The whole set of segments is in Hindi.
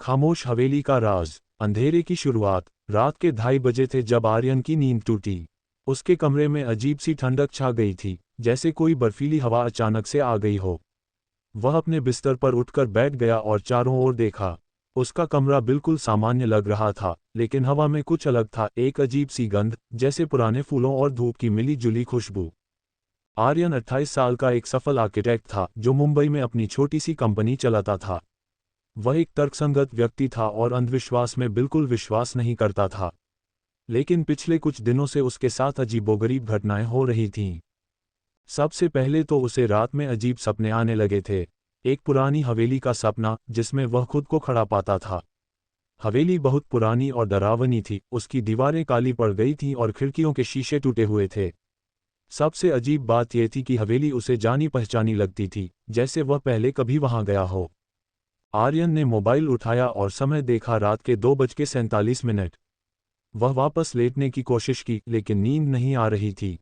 खामोश हवेली का राज। अंधेरे की शुरुआत। रात के 2:30 बजे थे जब आर्यन की नींद टूटी। उसके कमरे में अजीब सी ठंडक छा गई थी, जैसे कोई बर्फीली हवा अचानक से आ गई हो। वह अपने बिस्तर पर उठकर बैठ गया और चारों ओर देखा। उसका कमरा बिल्कुल सामान्य लग रहा था, लेकिन हवा में कुछ अलग था, एक अजीब सी गंध, जैसे पुराने फूलों और धूप की मिली जुली खुशबू। आर्यन 28 साल का एक सफल आर्किटेक्ट था जो मुंबई में अपनी छोटी सी कंपनी चलाता था। वह एक तर्कसंगत व्यक्ति था और अंधविश्वास में बिल्कुल विश्वास नहीं करता था। लेकिन पिछले कुछ दिनों से उसके साथ अजीबोगरीब घटनाएं हो रही थीं। सबसे पहले तो उसे रात में अजीब सपने आने लगे थे। एक पुरानी हवेली का सपना जिसमें वह खुद को खड़ा पाता था। हवेली बहुत पुरानी और डरावनी थी, उसकी दीवारें काली पड़ गई थीं और खिड़कियों के शीशे टूटे हुए थे। सबसे अजीब बात यह थी कि हवेली उसे जानी पहचानी लगती थी, जैसे वह पहले कभी वहां गया हो। आर्यन ने मोबाइल उठाया और समय देखा, रात के 2:47। वह वापस लेटने की कोशिश की, लेकिन नींद नहीं आ रही थी।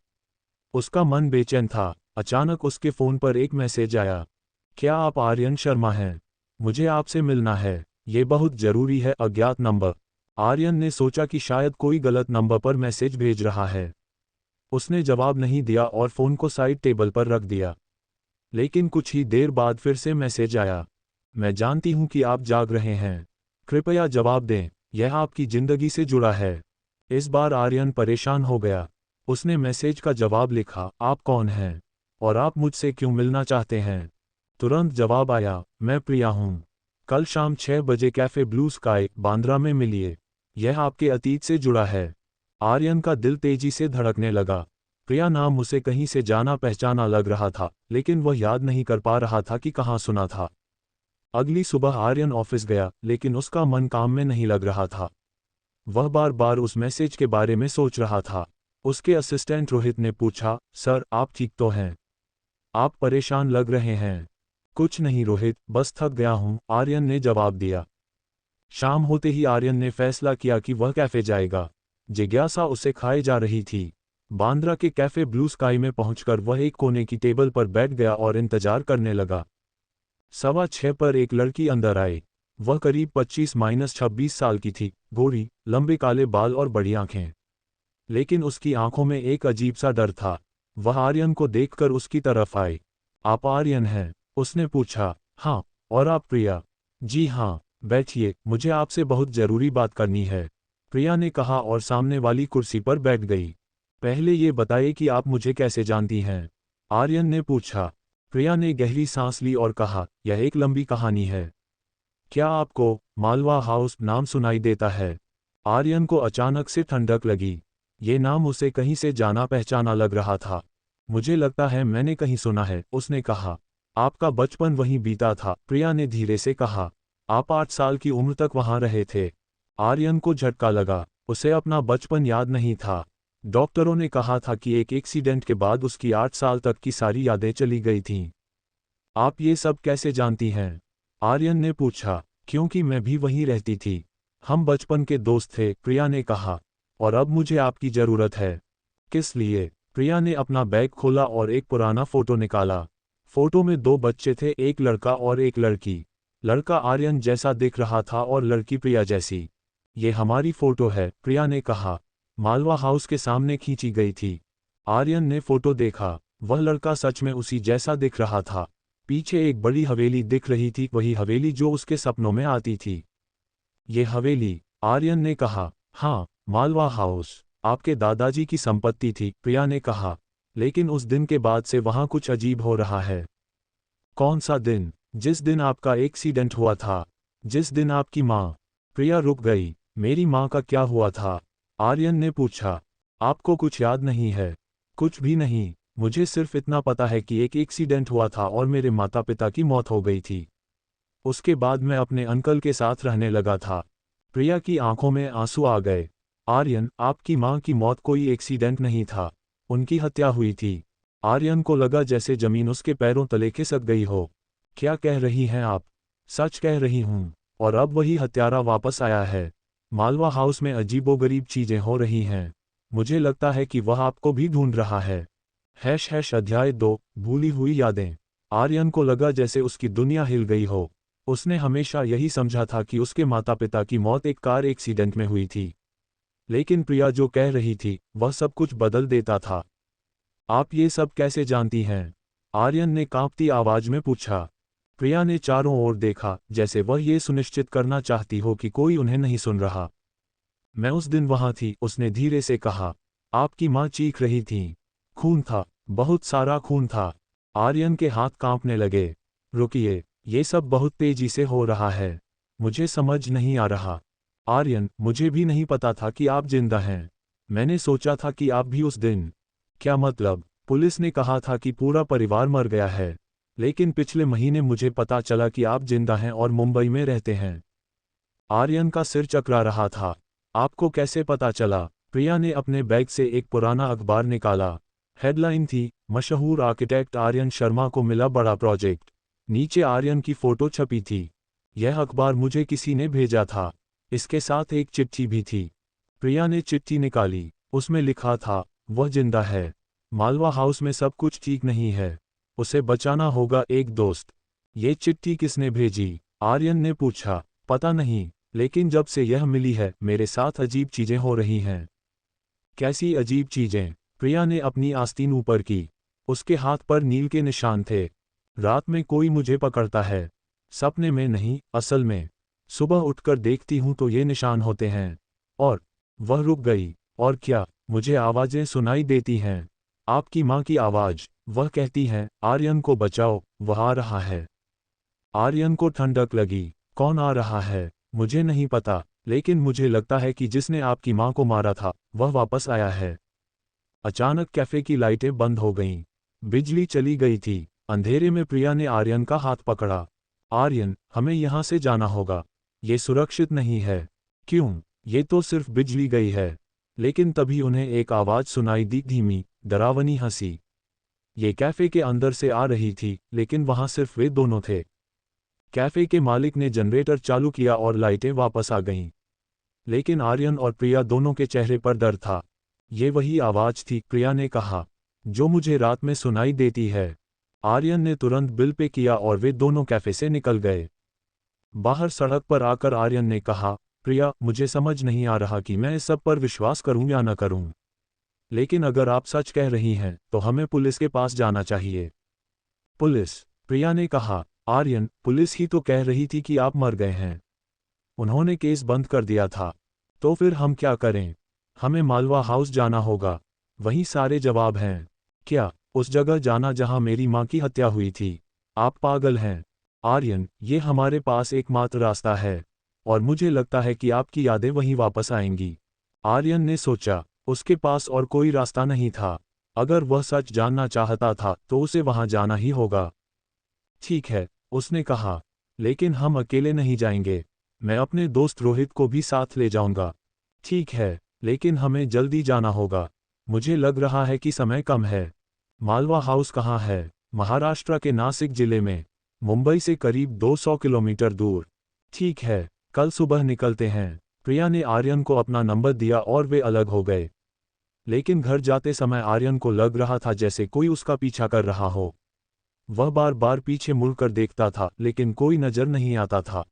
उसका मन बेचैन था। अचानक उसके फ़ोन पर एक मैसेज आया। क्या आप आर्यन शर्मा हैं? मुझे आपसे मिलना है। ये बहुत ज़रूरी है। अज्ञात नंबर। आर्यन ने सोचा कि शायद कोई गलत नंबर पर मैसेज भेज रहा है। उसने जवाब नहीं दिया और फ़ोन को साइड टेबल पर रख दिया। लेकिन कुछ ही देर बाद फिर से मैसेज आया। मैं जानती हूं कि आप जाग रहे हैं। कृपया जवाब दें, यह आपकी ज़िंदगी से जुड़ा है। इस बार आर्यन परेशान हो गया। उसने मैसेज का जवाब लिखा, आप कौन हैं? और आप मुझसे क्यों मिलना चाहते हैं? तुरंत जवाब आया, मैं प्रिया हूँ। कल शाम 6 बजे कैफ़े ब्लू स्काई, बांद्रा में मिलिए। यह आपके अतीत से जुड़ा है। आर्यन का दिल तेजी से धड़कने लगा। प्रिया नाम उसे कहीं से जाना पहचाना लग रहा था, लेकिन वह याद नहीं कर पा रहा था कि कहाँ सुना था। अगली सुबह आर्यन ऑफिस गया, लेकिन उसका मन काम में नहीं लग रहा था। वह बार बार उस मैसेज के बारे में सोच रहा था। उसके असिस्टेंट रोहित ने पूछा, सर आप ठीक तो हैं? आप परेशान लग रहे हैं। कुछ नहीं रोहित, बस थक गया हूं, आर्यन ने जवाब दिया। शाम होते ही आर्यन ने फैसला किया कि वह कैफे जाएगा। जिज्ञासा उसे खाए जा रही थी। बांद्रा के कैफे ब्लू स्काई में पहुंचकर वह एक कोने की टेबल पर बैठ गया और इंतजार करने लगा। 6:15 पर एक लड़की अंदर आई। वह करीब 25-26 साल की थी, गोरी, लंबे काले बाल और बड़ी आंखें। लेकिन उसकी आंखों में एक अजीब सा डर था। वह आर्यन को देखकर उसकी तरफ आई। आप आर्यन हैं? उसने पूछा। हाँ। और आप प्रिया? जी हाँ। बैठिए, मुझे आपसे बहुत जरूरी बात करनी है, प्रिया ने कहा और सामने वाली कुर्सी पर बैठ गई। पहले ये बताइए कि आप मुझे कैसे जानती हैं? आर्यन ने पूछा। प्रिया ने गहरी सांस ली और कहा, यह एक लंबी कहानी है। क्या आपको मालवा हाउस नाम सुनाई देता है? आर्यन को अचानक से ठंडक लगी। ये नाम उसे कहीं से जाना पहचाना लग रहा था। मुझे लगता है मैंने कहीं सुना है, उसने कहा। आपका बचपन वहीं बीता था, प्रिया ने धीरे से कहा। आप 8 साल की उम्र तक वहां रहे थे। आर्यन को झटका लगा। उसे अपना बचपन याद नहीं था। डॉक्टरों ने कहा था कि एक एक्सीडेंट के बाद उसकी 8 साल तक की सारी यादें चली गई थीं। आप ये सब कैसे जानती हैं? आर्यन ने पूछा। क्योंकि मैं भी वहीं रहती थी। हम बचपन के दोस्त थे, प्रिया ने कहा। और अब मुझे आपकी ज़रूरत है। किस लिए? प्रिया ने अपना बैग खोला और एक पुराना फ़ोटो निकाला। फ़ोटो में 2 बच्चे थे, एक लड़का और एक लड़की। लड़का आर्यन जैसा दिख रहा था और लड़की प्रिया जैसी। ये हमारी फ़ोटो है, प्रिया ने कहा। मालवा हाउस के सामने खींची गई थी। आर्यन ने फ़ोटो देखा। वह लड़का सच में उसी जैसा दिख रहा था। पीछे एक बड़ी हवेली दिख रही थी, वही हवेली जो उसके सपनों में आती थी। ये हवेली? आर्यन ने कहा। हाँ, मालवा हाउस आपके दादाजी की संपत्ति थी, प्रिया ने कहा। लेकिन उस दिन के बाद से वहाँ कुछ अजीब हो रहा है। कौन सा दिन? जिस दिन आपका एक्सीडेंट हुआ था। जिस दिन आपकी माँ। प्रिया रुक गई। मेरी माँ का क्या हुआ था? आर्यन ने पूछा। आपको कुछ याद नहीं है? कुछ भी नहीं, मुझे सिर्फ इतना पता है कि एक एक्सीडेंट हुआ था और मेरे माता पिता की मौत हो गई थी। उसके बाद मैं अपने अंकल के साथ रहने लगा था। प्रिया की आंखों में आंसू आ गए। आर्यन, आपकी माँ की मौत कोई एक्सीडेंट नहीं था, उनकी हत्या हुई थी। आर्यन को लगा जैसे जमीन उसके पैरों तले खिसक गई हो। क्या कह रही हैं आप? सच कह रही हूँ। और अब वही हत्यारा वापस आया है। मालवा हाउस में अजीबोगरीब चीजें हो रही हैं। मुझे लगता है कि वह आपको भी ढूंढ रहा है। # अध्याय 2, भूली हुई यादें। आर्यन को लगा जैसे उसकी दुनिया हिल गई हो। उसने हमेशा यही समझा था कि उसके माता पिता की मौत एक कार एक्सीडेंट में हुई थी। लेकिन प्रिया जो कह रही थी वह सब कुछ बदल देता था। आप ये सब कैसे जानती हैं? आर्यन ने कांपती आवाज में पूछा। प्रिया ने चारों ओर देखा, जैसे वह ये सुनिश्चित करना चाहती हो कि कोई उन्हें नहीं सुन रहा। मैं उस दिन वहां थी, उसने धीरे से कहा। आपकी माँ चीख रही थी। खून था, बहुत सारा खून था। आर्यन के हाथ कांपने लगे। रुकिए, ये सब बहुत तेजी से हो रहा है। मुझे समझ नहीं आ रहा। आर्यन, मुझे भी नहीं पता था कि आप जिंदा हैं। मैंने सोचा था कि आप भी उस दिन। क्या मतलब? पुलिस ने कहा था कि पूरा परिवार मर गया है। लेकिन पिछले महीने मुझे पता चला कि आप जिंदा हैं और मुंबई में रहते हैं। आर्यन का सिर चकरा रहा था। आपको कैसे पता चला? प्रिया ने अपने बैग से एक पुराना अखबार निकाला। हेडलाइन थी, मशहूर आर्किटेक्ट आर्यन शर्मा को मिला बड़ा प्रोजेक्ट। नीचे आर्यन की फोटो छपी थी। यह अखबार मुझे किसी ने भेजा था। इसके साथ एक चिट्ठी भी थी। प्रिया ने चिट्ठी निकाली। उसमें लिखा था, वह जिंदा है। मालवा हाउस में सब कुछ ठीक नहीं है। उसे बचाना होगा। एक दोस्त। ये चिट्ठी किसने भेजी? आर्यन ने पूछा। पता नहीं, लेकिन जब से यह मिली है मेरे साथ अजीब चीजें हो रही हैं। कैसी अजीब चीजें? प्रिया ने अपनी आस्तीन ऊपर की। उसके हाथ पर नील के निशान थे। रात में कोई मुझे पकड़ता है। सपने में नहीं, असल में। सुबह उठकर देखती हूं तो ये निशान होते हैं। और वह रुक गई। और क्या? मुझे आवाजें सुनाई देती हैं। आपकी माँ की आवाज। वह कहती है, आर्यन को बचाओ, वह आ रहा है। आर्यन को ठंडक लगी। कौन आ रहा है? मुझे नहीं पता, लेकिन मुझे लगता है कि जिसने आपकी माँ को मारा था वह वापस आया है। अचानक कैफे की लाइटें बंद हो गईं। बिजली चली गई थी। अंधेरे में प्रिया ने आर्यन का हाथ पकड़ा। आर्यन, हमें यहाँ से जाना होगा। ये सुरक्षित नहीं है। क्यों? ये तो सिर्फ बिजली गई है। लेकिन तभी उन्हें एक आवाज सुनाई दी, धीमी, डरावनी हंसी। ये कैफे के अंदर से आ रही थी, लेकिन वहां सिर्फ वे दोनों थे। कैफे के मालिक ने जनरेटर चालू किया और लाइटें वापस आ गईं। लेकिन आर्यन और प्रिया दोनों के चेहरे पर डर था। ये वही आवाज थी, प्रिया ने कहा, जो मुझे रात में सुनाई देती है। आर्यन ने तुरंत बिल पे किया और वे दोनों कैफे से निकल गए। बाहर सड़क पर आकर आर्यन ने कहा, प्रिया, मुझे समझ नहीं आ रहा कि मैं इस सब पर विश्वास करूं या न करूं। लेकिन अगर आप सच कह रही हैं तो हमें पुलिस के पास जाना चाहिए। पुलिस? प्रिया ने कहा। आर्यन, पुलिस ही तो कह रही थी कि आप मर गए हैं। उन्होंने केस बंद कर दिया था। तो फिर हम क्या करें? हमें मालवा हाउस जाना होगा। वहीं सारे जवाब हैं। क्या? उस जगह जाना जहां मेरी मां की हत्या हुई थी? आप पागल हैं। आर्यन, ये हमारे पास एकमात्र रास्ता है। और मुझे लगता है कि आपकी यादें वहीं वापस आएंगी। आर्यन ने सोचा, उसके पास और कोई रास्ता नहीं था। अगर वह सच जानना चाहता था तो उसे वहां जाना ही होगा। ठीक है, उसने कहा। लेकिन हम अकेले नहीं जाएंगे। मैं अपने दोस्त रोहित को भी साथ ले जाऊंगा। ठीक है, लेकिन हमें जल्दी जाना होगा। मुझे लग रहा है कि समय कम है। मालवा हाउस कहाँ है? महाराष्ट्र के नासिक जिले में। मुंबई से करीब 200 किलोमीटर दूर। ठीक है, कल सुबह निकलते हैं। प्रिया ने आर्यन को अपना नंबर दिया और वे अलग हो गए। लेकिन घर जाते समय आर्यन को लग रहा था जैसे कोई उसका पीछा कर रहा हो। वह बार बार पीछे मुड़कर देखता था, लेकिन कोई नजर नहीं आता था।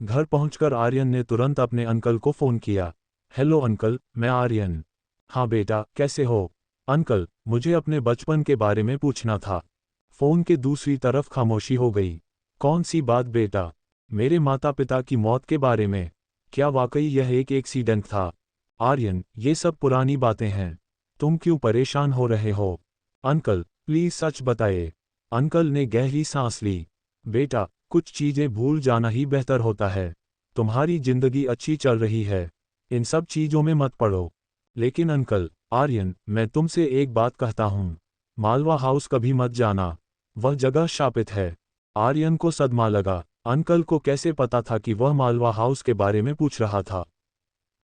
घर पहुंचकर आर्यन ने तुरंत अपने अंकल को फोन किया। हेलो अंकल, मैं आर्यन। हाँ बेटा, कैसे हो? अंकल, मुझे अपने बचपन के बारे में पूछना था। फोन के दूसरी तरफ खामोशी हो गई। कौन सी बात बेटा? मेरे माता पिता की मौत के बारे में। क्या वाकई यह एक एक्सीडेंट था? आर्यन, ये सब पुरानी बातें हैं। तुम क्यों परेशान हो रहे हो? अंकल, प्लीज सच बताइए। अंकल ने गहरी सांस ली। बेटा, कुछ चीजें भूल जाना ही बेहतर होता है। तुम्हारी जिंदगी अच्छी चल रही है। इन सब चीजों में मत पड़ो। लेकिन अंकल। आर्यन, मैं तुमसे एक बात कहता हूं। मालवा हाउस कभी मत जाना। वह जगह शापित है। आर्यन को सदमा लगा। अंकल को कैसे पता था कि वह मालवा हाउस के बारे में पूछ रहा था?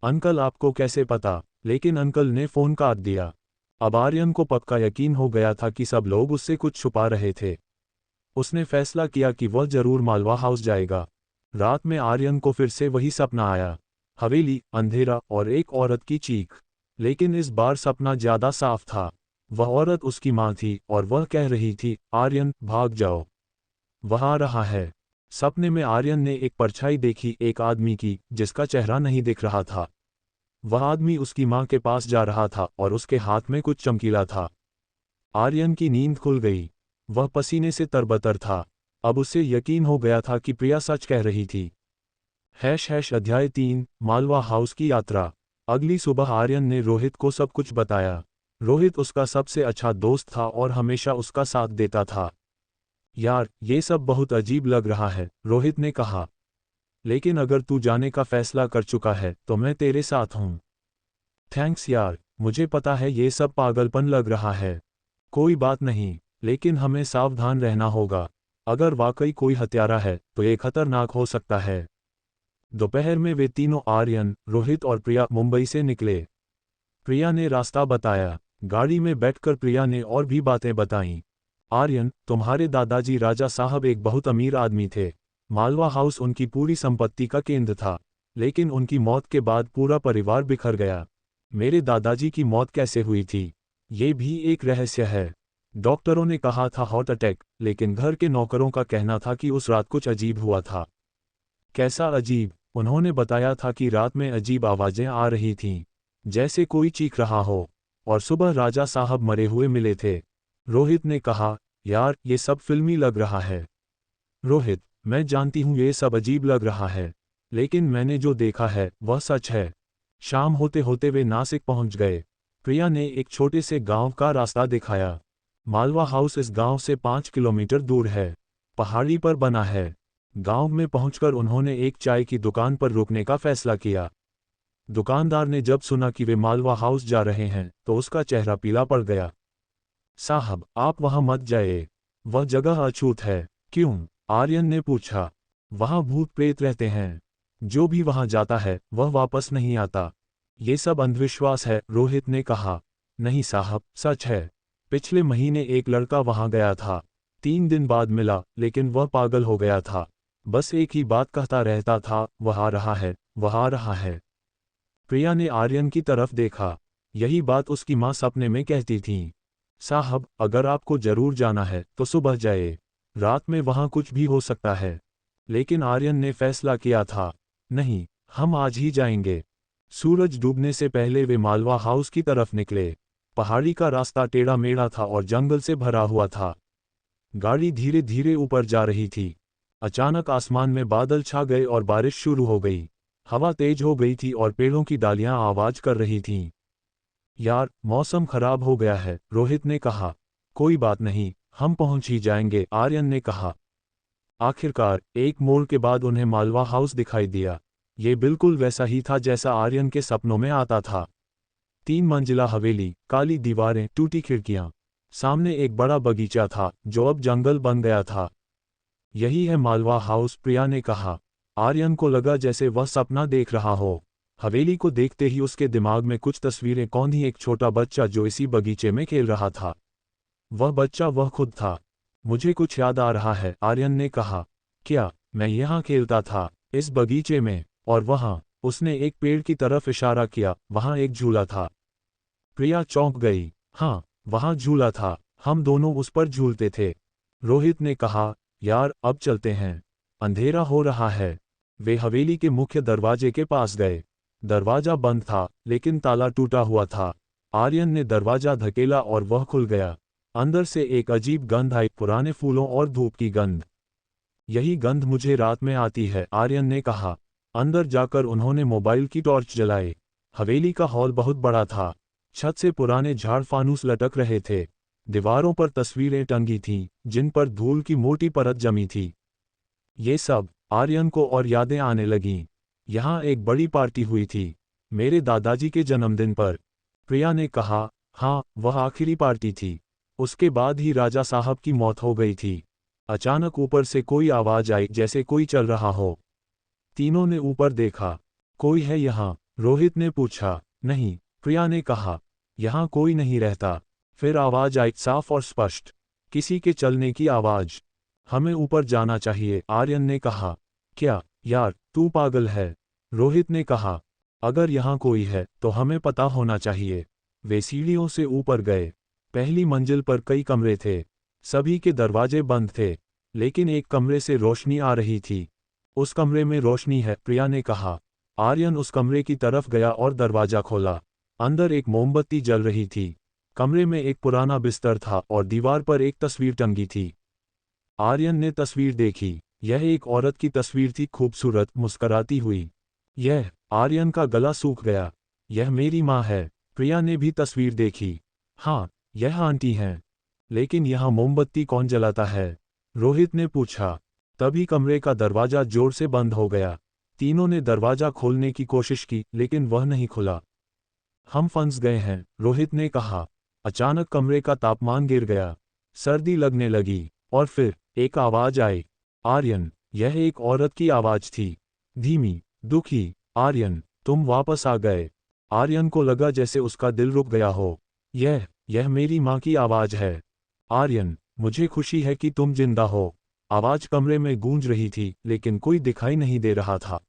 अंकल, आपको कैसे पता? लेकिन अंकल ने फोन काट दिया। अब आर्यन को पक्का यकीन हो गया था कि सब लोग उससे कुछ छुपा रहे थे। उसने फैसला किया कि वह जरूर मालवा हाउस जाएगा। रात में आर्यन को फिर से वही सपना आया। हवेली, अंधेरा और एक औरत की चीख। लेकिन इस बार सपना ज्यादा साफ था। वह औरत उसकी मां थी और वह कह रही थी, आर्यन, भाग जाओ। वह आ रहा है। सपने में आर्यन ने एक परछाई देखी, एक आदमी की, जिसका चेहरा नहीं दिख रहा था। वह आदमी उसकी मां के पास जा रहा था और उसके हाथ में कुछ चमकीला था। आर्यन की नींद खुल गई। वह पसीने से तरबतर था। अब उसे यकीन हो गया था कि प्रिया सच कह रही थी। अध्याय 3 मालवा हाउस की यात्रा। अगली सुबह आर्यन ने रोहित को सब कुछ बताया। रोहित उसका सबसे अच्छा दोस्त था और हमेशा उसका साथ देता था। यार, ये सब बहुत अजीब लग रहा है, रोहित ने कहा। लेकिन अगर तू जाने का फैसला कर चुका है तो मैं तेरे साथ हूं। थैंक्स यार, मुझे पता है ये सब पागलपन लग रहा है। कोई बात नहीं, लेकिन हमें सावधान रहना होगा। अगर वाकई कोई हत्यारा है तो ये खतरनाक हो सकता है। दोपहर में वे तीनों आर्यन, रोहित और प्रिया मुंबई से निकले। प्रिया ने रास्ता बताया। गाड़ी में बैठकर प्रिया ने और भी बातें बताईं। आर्यन, तुम्हारे दादाजी राजा साहब एक बहुत अमीर आदमी थे। मालवा हाउस उनकी पूरी संपत्ति का केंद्र था। लेकिन उनकी मौत के बाद पूरा परिवार बिखर गया। मेरे दादाजी की मौत कैसे हुई थी, ये भी एक रहस्य है। डॉक्टरों ने कहा था हार्ट अटैक, लेकिन घर के नौकरों का कहना था कि उस रात कुछ अजीब हुआ था। कैसा अजीब? उन्होंने बताया था कि रात में अजीब आवाजें आ रही थीं, जैसे कोई चीख रहा हो। और सुबह राजा साहब मरे हुए मिले थे। रोहित ने कहा, यार ये सब फिल्मी लग रहा है। रोहित, मैं जानती हूँ ये सब अजीब लग रहा है, लेकिन मैंने जो देखा है वह सच है। शाम होते होते वे नासिक पहुंच गए। प्रिया ने एक छोटे से गांव का रास्ता दिखाया। मालवा हाउस इस गांव से 5 किलोमीटर दूर है। पहाड़ी पर बना है। गांव में पहुंचकर उन्होंने एक चाय की दुकान पर रुकने का फैसला किया। दुकानदार ने जब सुना कि वे मालवा हाउस जा रहे हैं तो उसका चेहरा पीला पड़ गया। साहब, आप वहां मत जाइए, वह जगह अछूत है। क्यों? आर्यन ने पूछा। वहां भूत प्रेत रहते हैं। जो भी वहां जाता है वह वापस नहीं आता। ये सब अंधविश्वास है, रोहित ने कहा। नहीं साहब, सच है। पिछले महीने एक लड़का वहां गया था। 3 दिन बाद मिला, लेकिन वह पागल हो गया था। बस एक ही बात कहता रहता था, वह आ रहा है, वह आ रहा है। प्रिया ने आर्यन की तरफ देखा। यही बात उसकी मां सपने में कहती थी। साहब, अगर आपको जरूर जाना है तो सुबह जाए। रात में वहां कुछ भी हो सकता है। लेकिन आर्यन ने फैसला किया था, नहीं, हम आज ही जाएंगे। सूरज डूबने से पहले वे मालवा हाउस की तरफ निकले। पहाड़ी का रास्ता टेढ़ा मेढ़ा था और जंगल से भरा हुआ था। गाड़ी धीरे धीरे ऊपर जा रही थी। अचानक आसमान में बादल छा गए और बारिश शुरू हो गई। हवा तेज हो गई थी और पेड़ों की डालियां आवाज कर रही थीं। यार, मौसम खराब हो गया है, रोहित ने कहा। कोई बात नहीं, हम पहुंच ही जाएंगे, आर्यन ने कहा। आखिरकार एक मोड़ के बाद उन्हें मालवा हाउस दिखाई दिया। ये बिल्कुल वैसा ही था जैसा आर्यन के सपनों में आता था। 3 मंजिला हवेली, काली दीवारें, टूटी खिड़कियां। सामने एक बड़ा बगीचा था जो अब जंगल बन गया था। यही है मालवा हाउस, प्रिया ने कहा। आर्यन को लगा जैसे वह सपना देख रहा हो। हवेली को देखते ही उसके दिमाग में कुछ तस्वीरें कौंधी। एक छोटा बच्चा जो इसी बगीचे में खेल रहा था। वह बच्चा वह खुद था। मुझे कुछ याद आ रहा है, आर्यन ने कहा। क्या? मैं यहाँ खेलता था, इस बगीचे में, और वहाँ, उसने एक पेड़ की तरफ इशारा किया, वहाँ एक झूला था। प्रिया चौंक गई। हाँ, वहाँ झूला था, हम दोनों उस पर झूलते थे। रोहित ने कहा, यार अब चलते हैं, अंधेरा हो रहा है। वे हवेली के मुख्य दरवाजे के पास गए। दरवाजा बंद था, लेकिन ताला टूटा हुआ था। आर्यन ने दरवाजा धकेला और वह खुल गया। अंदर से एक अजीब गंध आई, पुराने फूलों और धूप की गंध। यही गंध मुझे रात में आती है, आर्यन ने कहा। अंदर जाकर उन्होंने मोबाइल की टॉर्च जलाई। हवेली का हॉल बहुत बड़ा था। छत से पुराने झाड़ फानूस लटक रहे थे। दीवारों पर तस्वीरें टंगी थीं, जिन पर धूल की मोटी परत जमी थी। ये सब, आर्यन को और यादें आने लगीं। यहाँ एक बड़ी पार्टी हुई थी, मेरे दादाजी के जन्मदिन पर। प्रिया ने कहा, हाँ, वह आखिरी पार्टी थी। उसके बाद ही राजा साहब की मौत हो गई थी। अचानक ऊपर से कोई आवाज आई, जैसे कोई चल रहा हो। तीनों ने ऊपर देखा। कोई है यहाँ? रोहित ने पूछा। नहीं, प्रिया ने कहा। यहाँ कोई नहीं रहता। फिर आवाज आई, साफ और स्पष्ट, किसी के चलने की आवाज। हमें ऊपर जाना चाहिए, आर्यन ने कहा। क्या? यार, तू पागल है, रोहित ने कहा। अगर यहाँ कोई है तो हमें पता होना चाहिए। वे सीढ़ियों से ऊपर गए। पहली मंजिल पर कई कमरे थे। सभी के दरवाजे बंद थे। लेकिन एक कमरे से रोशनी आ रही थी। उस कमरे में रोशनी है, प्रिया ने कहा। आर्यन उस कमरे की तरफ गया और दरवाजा खोला। अंदर एक मोमबत्ती जल रही थी। कमरे में एक पुराना बिस्तर था और दीवार पर एक तस्वीर टंगी थी। आर्यन ने तस्वीर देखी। यह एक औरत की तस्वीर थी, खूबसूरत, मुस्कराती हुई। यह आर्यन का गला सूख गया। यह मेरी माँ है। प्रिया ने भी तस्वीर देखी। हाँ, यह आंटी हैं। लेकिन यहाँ मोमबत्ती कौन जलाता है? रोहित ने पूछा। तभी कमरे का दरवाजा जोर से बंद हो गया। तीनों ने दरवाजा खोलने की कोशिश की, लेकिन वह नहीं खुला। हम फंस गए हैं, रोहित ने कहा। अचानक कमरे का तापमान गिर गया। सर्दी लगने लगी। और फिर एक आवाज आई। आर्यन। यह एक औरत की आवाज थी। धीमी, दुखी। आर्यन, तुम वापस आ गए। आर्यन को लगा जैसे उसका दिल रुक गया हो। यह मेरी माँ की आवाज है। आर्यन, मुझे खुशी है कि तुम जिंदा हो। आवाज कमरे में गूंज रही थी, लेकिन कोई दिखाई नहीं दे रहा था।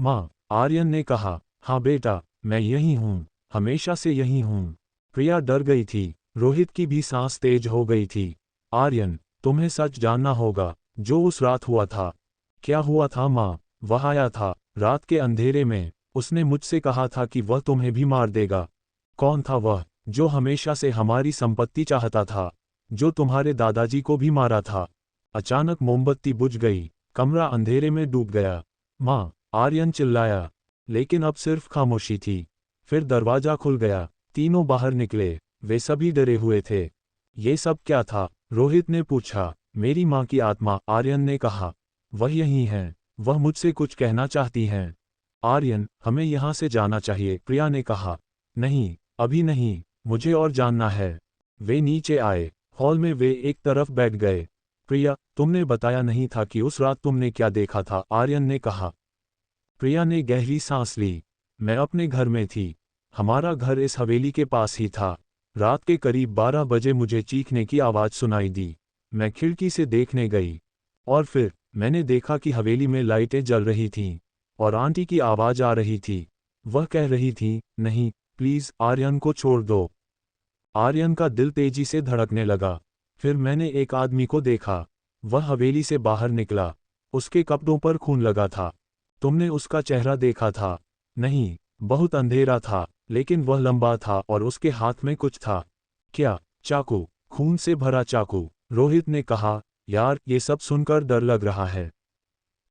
माँ, आर्यन ने कहा। हाँ बेटा, मैं यही हूँ, हमेशा से यही हूँ। प्रिया डर गई थी। रोहित की भी सांस तेज हो गई थी। आर्यन, तुम्हें सच जानना होगा, जो उस रात हुआ था। क्या हुआ था माँ? वह आया था, रात के अंधेरे में। उसने मुझसे कहा था कि वह तुम्हें भी मार देगा। कौन था वह, जो हमेशा से हमारी संपत्ति चाहता था, जो तुम्हारे दादाजी को भी मारा था? अचानक मोमबत्ती बुझ गई। कमरा अंधेरे में डूब गया। माँ, आर्यन चिल्लाया। लेकिन अब सिर्फ खामोशी थी। फिर दरवाजा खुल गया। तीनों बाहर निकले। वे सभी डरे हुए थे। ये सब क्या था? रोहित ने पूछा। मेरी माँ की आत्मा, आर्यन ने कहा। वह यही हैं, वह मुझसे कुछ कहना चाहती हैं। आर्यन, हमें यहाँ से जाना चाहिए, प्रिया ने कहा। नहीं, अभी नहीं, मुझे और जानना है। वे नीचे आए। हॉल में वे एक तरफ बैठ गए। प्रिया, तुमने बताया नहीं था कि उस रात तुमने क्या देखा था, आर्यन ने कहा। प्रिया ने गहरी सांस ली। मैं अपने घर में थी। हमारा घर इस हवेली के पास ही था। रात के करीब 12 बजे मुझे चीखने की आवाज़ सुनाई दी। मैं खिड़की से देखने गई। और फिर मैंने देखा कि हवेली में लाइटें जल रही थीं। और आंटी की आवाज़ आ रही थी। वह कह रही थी, नहीं, प्लीज़ आर्यन को छोड़ दो। आर्यन का दिल तेजी से धड़कने लगा। फिर मैंने एक आदमी को देखा। वह हवेली से बाहर निकला। उसके कपड़ों पर खून लगा था। तुमने उसका चेहरा देखा था? नहीं, बहुत अंधेरा था, लेकिन वह लंबा था और उसके हाथ में कुछ था। क्या? चाकू, खून से भरा चाकू। रोहित ने कहा। यार, ये सब सुनकर डर लग रहा है।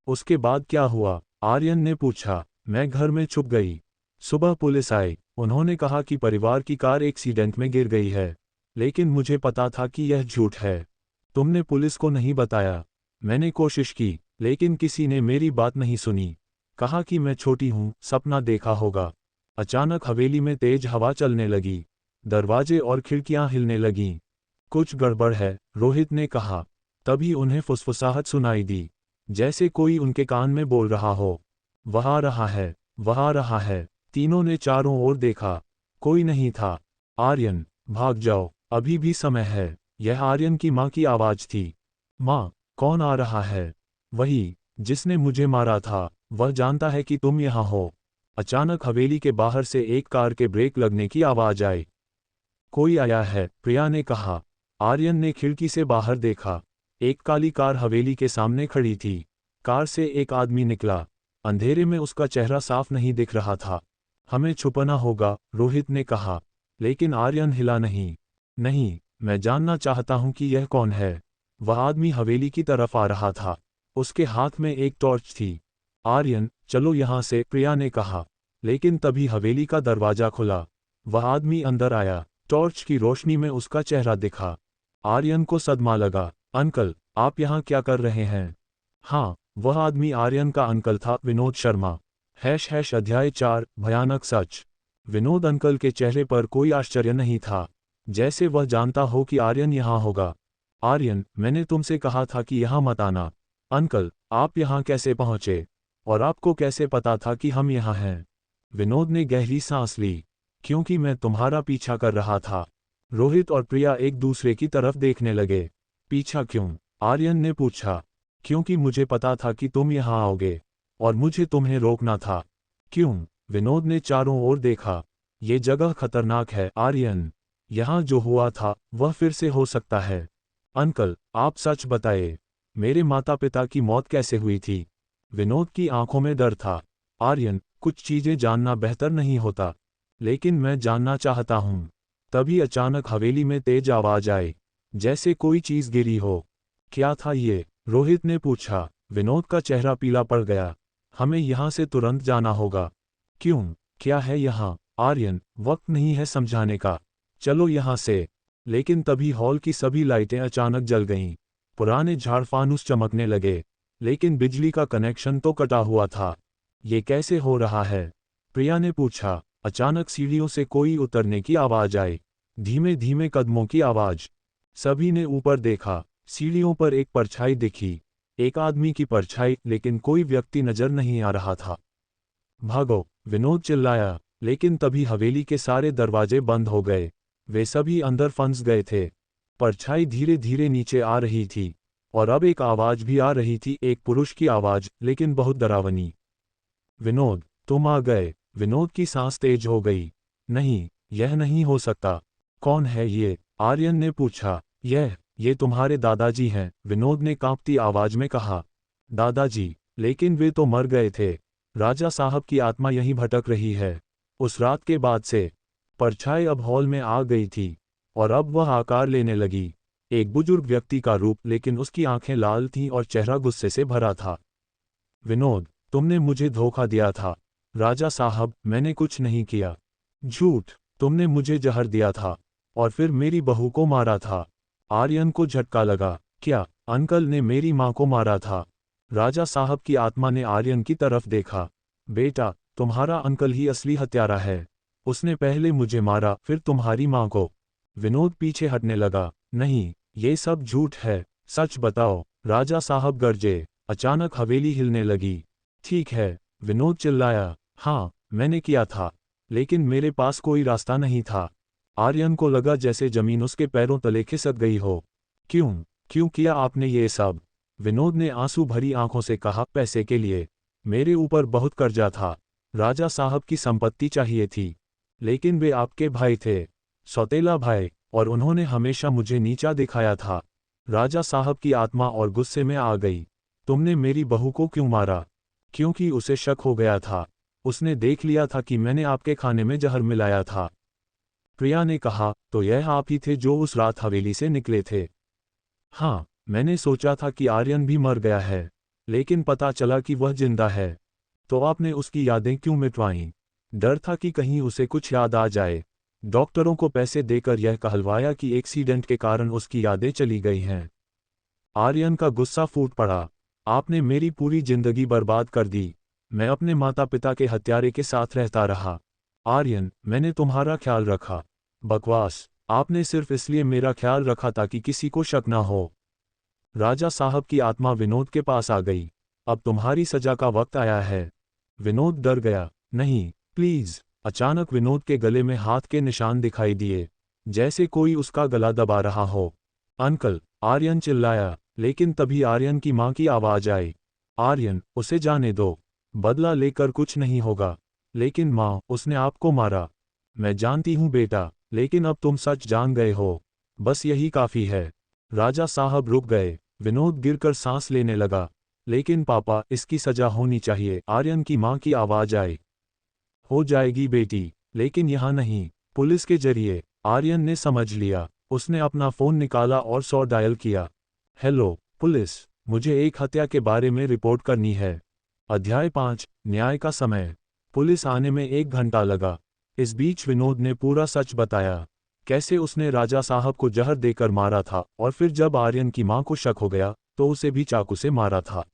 उसके बाद क्या हुआ? आर्यन ने पूछा। मैं घर में छुप गई। सुबह पुलिस आई। उन्होंने कहा कि परिवार की कार एक्सीडेंट में गिर गई है। लेकिन मुझे पता था कि यह झूठ है। तुमने पुलिस को नहीं बताया? मैंने कोशिश की, लेकिन किसी ने मेरी बात नहीं सुनी। कहा कि मैं छोटी हूँ, सपना देखा होगा। अचानक हवेली में तेज हवा चलने लगी। दरवाजे और खिड़कियां हिलने लगीं। कुछ गड़बड़ है, रोहित ने कहा। तभी उन्हें फुसफुसाहट सुनाई दी, जैसे कोई उनके कान में बोल रहा हो। वह आ रहा है, वह आ रहा है। तीनों ने चारों ओर देखा। कोई नहीं था। आर्यन, भाग जाओ, अभी भी समय है। यह आर्यन की माँ की आवाज़ थी। माँ, कौन आ रहा है? वही, जिसने मुझे मारा था। वह जानता है कि तुम यहाँ हो। अचानक हवेली के बाहर से एक कार के ब्रेक लगने की आवाज़ आई। कोई आया है, प्रिया ने कहा। आर्यन ने खिड़की से बाहर देखा। एक काली कार हवेली के सामने खड़ी थी। कार से एक आदमी निकला। अंधेरे में उसका चेहरा साफ नहीं दिख रहा था। हमें छुपना होगा, रोहित ने कहा। लेकिन आर्यन हिला नहीं। नहीं, मैं जानना चाहता हूं कि यह कौन है। वह आदमी हवेली की तरफ आ रहा था। उसके हाथ में एक टॉर्च थी। आर्यन, चलो यहाँ से, प्रिया ने कहा। लेकिन तभी हवेली का दरवाजा खुला। वह आदमी अंदर आया। टॉर्च की रोशनी में उसका चेहरा दिखा। आर्यन को सदमा लगा। अंकल, आप यहाँ क्या कर रहे हैं? हाँ, वह आदमी आर्यन का अंकल था, विनोद शर्मा। अध्याय 4, भयानक सच। विनोद अंकल के चेहरे पर कोई आश्चर्य नहीं था, जैसे वह जानता हो कि आर्यन यहाँ होगा। आर्यन, मैंने तुमसे कहा था कि यहाँ मत आना। अंकल, आप यहाँ कैसे पहुँचे? और आपको कैसे पता था कि हम यहाँ हैं? विनोद ने गहरी सांस ली। क्योंकि मैं तुम्हारा पीछा कर रहा था। रोहित और प्रिया एक दूसरे की तरफ देखने लगे। पीछा क्यों? आर्यन ने पूछा। क्योंकि मुझे पता था कि तुम यहाँ आओगे, और मुझे तुम्हें रोकना था। क्यों? विनोद ने चारों ओर देखा। ये जगह खतरनाक है आर्यन। यहाँ जो हुआ था, वह फिर से हो सकता है। अंकल, आप सच बताए। मेरे माता पिता की मौत कैसे हुई थी? विनोद की आंखों में डर था। आर्यन, कुछ चीजें जानना बेहतर नहीं होता, लेकिन मैं जानना चाहता हूँ। तभी अचानक हवेली में तेज आवाज आई, जैसे कोई चीज गिरी हो। क्या था ये? रोहित ने पूछा। विनोद का चेहरा पीला पड़ गया। हमें यहाँ से तुरंत जाना होगा। क्यों? क्या है यहाँ? आर्यन, वक्त नहीं है समझाने का। चलो यहाँ से। लेकिन तभी हॉल की सभी लाइटें अचानक जल गईं। पुराने झाड़फानूस चमकने लगे, लेकिन बिजली का कनेक्शन तो कटा हुआ था। ये कैसे हो रहा है? प्रिया ने पूछा। अचानक सीढ़ियों से कोई उतरने की आवाज आई, धीमे धीमे कदमों की आवाज। सभी ने ऊपर देखा। सीढ़ियों पर एक परछाई दिखी, एक आदमी की परछाई, लेकिन कोई व्यक्ति नजर नहीं आ रहा था। भागो! विनोद चिल्लाया, लेकिन तभी हवेली के सारे दरवाजे बंद हो गए। वे सभी अंदर फंस गए थे। परछाई धीरे धीरे नीचे आ रही थी, और अब एक आवाज भी आ रही थी, एक पुरुष की आवाज, लेकिन बहुत डरावनी। विनोद, तुम आ गए। विनोद की सांस तेज हो गई। नहीं, यह नहीं हो सकता। कौन है ये? आर्यन ने पूछा। ये तुम्हारे दादाजी हैं, विनोद ने कांपती आवाज में कहा। दादाजी? लेकिन वे तो मर गए थे। राजा साहब की आत्मा यहीं भटक रही है। उस रात के बाद से। परछाई अब हॉल में आ गई थी, और अब वह आकार लेने लगी। एक बुजुर्ग व्यक्ति का रूप, लेकिन उसकी आंखें लाल थीं और चेहरा गुस्से से भरा था। विनोद, तुमने मुझे धोखा दिया था। राजा साहब, मैंने कुछ नहीं किया। झूठ! तुमने मुझे जहर दिया था, और फिर मेरी बहू को मारा था। आर्यन को झटका लगा। क्या? अंकल ने मेरी माँ को मारा था? राजा साहब की आत्मा ने आर्यन की तरफ देखा। बेटा, तुम्हारा अंकल ही असली हत्यारा है। उसने पहले मुझे मारा, फिर तुम्हारी माँ को। विनोद पीछे हटने लगा। नहीं, ये सब झूठ है। सच बताओ। राजा साहब गरजे। अचानक हवेली हिलने लगी। ठीक है, विनोद चिल्लाया। हाँ, मैंने किया था, लेकिन मेरे पास कोई रास्ता नहीं था। आर्यन को लगा जैसे जमीन उसके पैरों तले खिसक गई हो। क्यों किया आपने ये सब? विनोद ने आंसू भरी आंखों से कहा। पैसे के लिए। मेरे ऊपर बहुत कर्जा था। राजा साहब की संपत्ति चाहिए थी, लेकिन वे आपके भाई थे, सौतेला भाई, और उन्होंने हमेशा मुझे नीचा दिखाया था। राजा साहब की आत्मा और गुस्से में आ गई। तुमने मेरी बहू को क्यों मारा? क्योंकि उसे शक हो गया था। उसने देख लिया था कि मैंने आपके खाने में जहर मिलाया था। प्रिया ने कहा। तो यह आप ही थे जो उस रात हवेली से निकले थे? हाँ, मैंने सोचा था कि आर्यन भी मर गया है, लेकिन पता चला कि वह जिंदा है। तो आपने उसकी यादें क्यों मिटवाईं? डर था कि कहीं उसे कुछ याद आ जाए। डॉक्टरों को पैसे देकर यह कहलवाया कि एक्सीडेंट के कारण उसकी यादें चली गई हैं। आर्यन का गुस्सा फूट पड़ा। आपने मेरी पूरी जिंदगी बर्बाद कर दी। मैं अपने माता पिता के हत्यारे के साथ रहता रहा। आर्यन, मैंने तुम्हारा ख्याल रखा। बकवास! आपने सिर्फ इसलिए मेरा ख्याल रखा ताकि किसी को शक ना हो। राजा साहब की आत्मा विनोद के पास आ गई। अब तुम्हारी सजा का वक्त आया है। विनोद डर गया। नहीं, प्लीज! अचानक विनोद के गले में हाथ के निशान दिखाई दिए, जैसे कोई उसका गला दबा रहा हो। अंकल! आर्यन चिल्लाया, लेकिन तभी आर्यन की मां की आवाज आई। आर्यन, उसे जाने दो। बदला लेकर कुछ नहीं होगा। लेकिन मां, उसने आपको मारा। मैं जानती हूं बेटा, लेकिन अब तुम सच जान गए हो। बस यही काफी है। राजा साहब रुक गए। विनोद गिरकर सांस लेने लगा। लेकिन पापा, इसकी सजा होनी चाहिए। आर्यन की मां की आवाज आई। हो जाएगी बेटी, लेकिन यहाँ नहीं, पुलिस के जरिए। आर्यन ने समझ लिया। उसने अपना फोन निकाला और 100 डायल किया। हेलो पुलिस, मुझे एक हत्या के बारे में रिपोर्ट करनी है। अध्याय 5, न्याय का समय। पुलिस आने में 1 घंटा लगा। इस बीच विनोद ने पूरा सच बताया, कैसे उसने राजा साहब को जहर देकर मारा था, और फिर जब आर्यन की मां को शक हो गया, तो उसे भी चाकू से मारा था।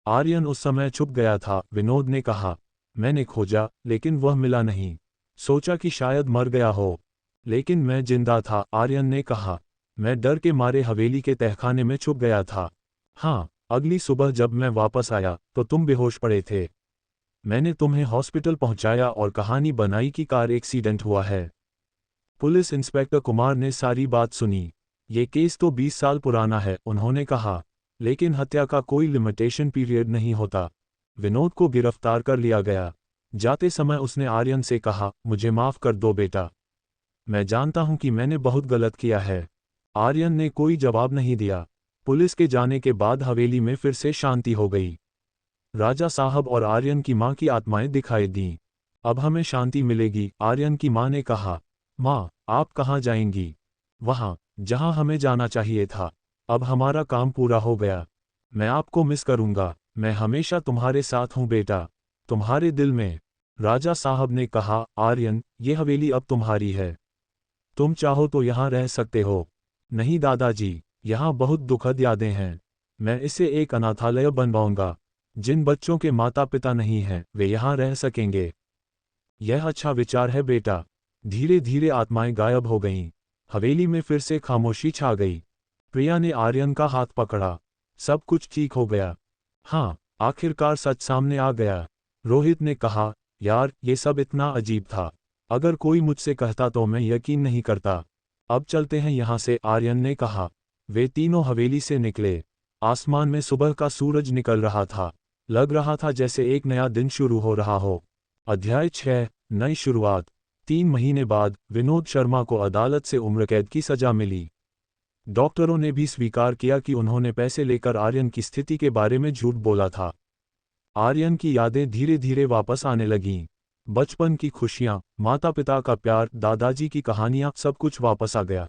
आर्यन उस समय छुप गया था। विनोद ने कहा, मैंने खोजा, लेकिन वह मिला नहीं। सोचा कि शायद मर गया हो, लेकिन मैं जिंदा था। आर्यन ने कहा, मैं डर के मारे हवेली के तहखाने में छुप गया था। हाँ, अगली सुबह जब मैं वापस आया, तो तुम बेहोश पड़े थे। मैंने तुम्हें हॉस्पिटल पहुंचाया और कहानी बनाई कि कार एक्सीडेंट हुआ है। पुलिस इंस्पेक्टर कुमार ने सारी बात सुनी। ये केस तो 20 साल पुराना है, उन्होंने कहा, लेकिन हत्या का कोई लिमिटेशन पीरियड नहीं होता। विनोद को गिरफ्तार कर लिया गया। जाते समय उसने आर्यन से कहा, मुझे माफ कर दो बेटा। मैं जानता हूं कि मैंने बहुत गलत किया है। आर्यन ने कोई जवाब नहीं दिया। पुलिस के जाने के बाद हवेली में फिर से शांति हो गई। राजा साहब और आर्यन की माँ की आत्माएं दिखाई दीं। अब हमें शांति मिलेगी, आर्यन की माँ ने कहा। माँ, आप कहाँ जाएंगी? वहाँ, जहाँ हमें जाना चाहिए था। अब हमारा काम पूरा हो गया। मैं आपको मिस करूँगा। मैं हमेशा तुम्हारे साथ हूँ बेटा, तुम्हारे दिल में। राजा साहब ने कहा, आर्यन, ये हवेली अब तुम्हारी है। तुम चाहो तो यहाँ रह सकते हो। नहीं दादाजी, यहाँ बहुत दुखद यादें हैं। मैं इसे एक अनाथालय बनवाऊंगा। जिन बच्चों के माता पिता नहीं हैं, वे यहाँ रह सकेंगे। यह अच्छा विचार है बेटा। धीरे धीरे आत्माएं गायब हो गईं। हवेली में फिर से खामोशी छा गई। प्रिया ने आर्यन का हाथ पकड़ा। सब कुछ ठीक हो गया। हाँ, आखिरकार सच सामने आ गया। रोहित ने कहा, यार, ये सब इतना अजीब था। अगर कोई मुझसे कहता तो मैं यकीन नहीं करता। अब चलते हैं यहाँ से, आर्यन ने कहा। वे तीनों हवेली से निकले। आसमान में सुबह का सूरज निकल रहा था। लग रहा था जैसे एक नया दिन शुरू हो रहा हो। अध्याय 6, नई शुरुआत। 3 महीने बाद विनोद शर्मा को अदालत से उम्रकैद की सजा मिली। डॉक्टरों ने भी स्वीकार किया कि उन्होंने पैसे लेकर आर्यन की स्थिति के बारे में झूठ बोला था। आर्यन की यादें धीरे धीरे वापस आने लगीं। बचपन की खुशियां, माता पिता का प्यार, दादाजी की कहानियां, सब कुछ वापस आ गया।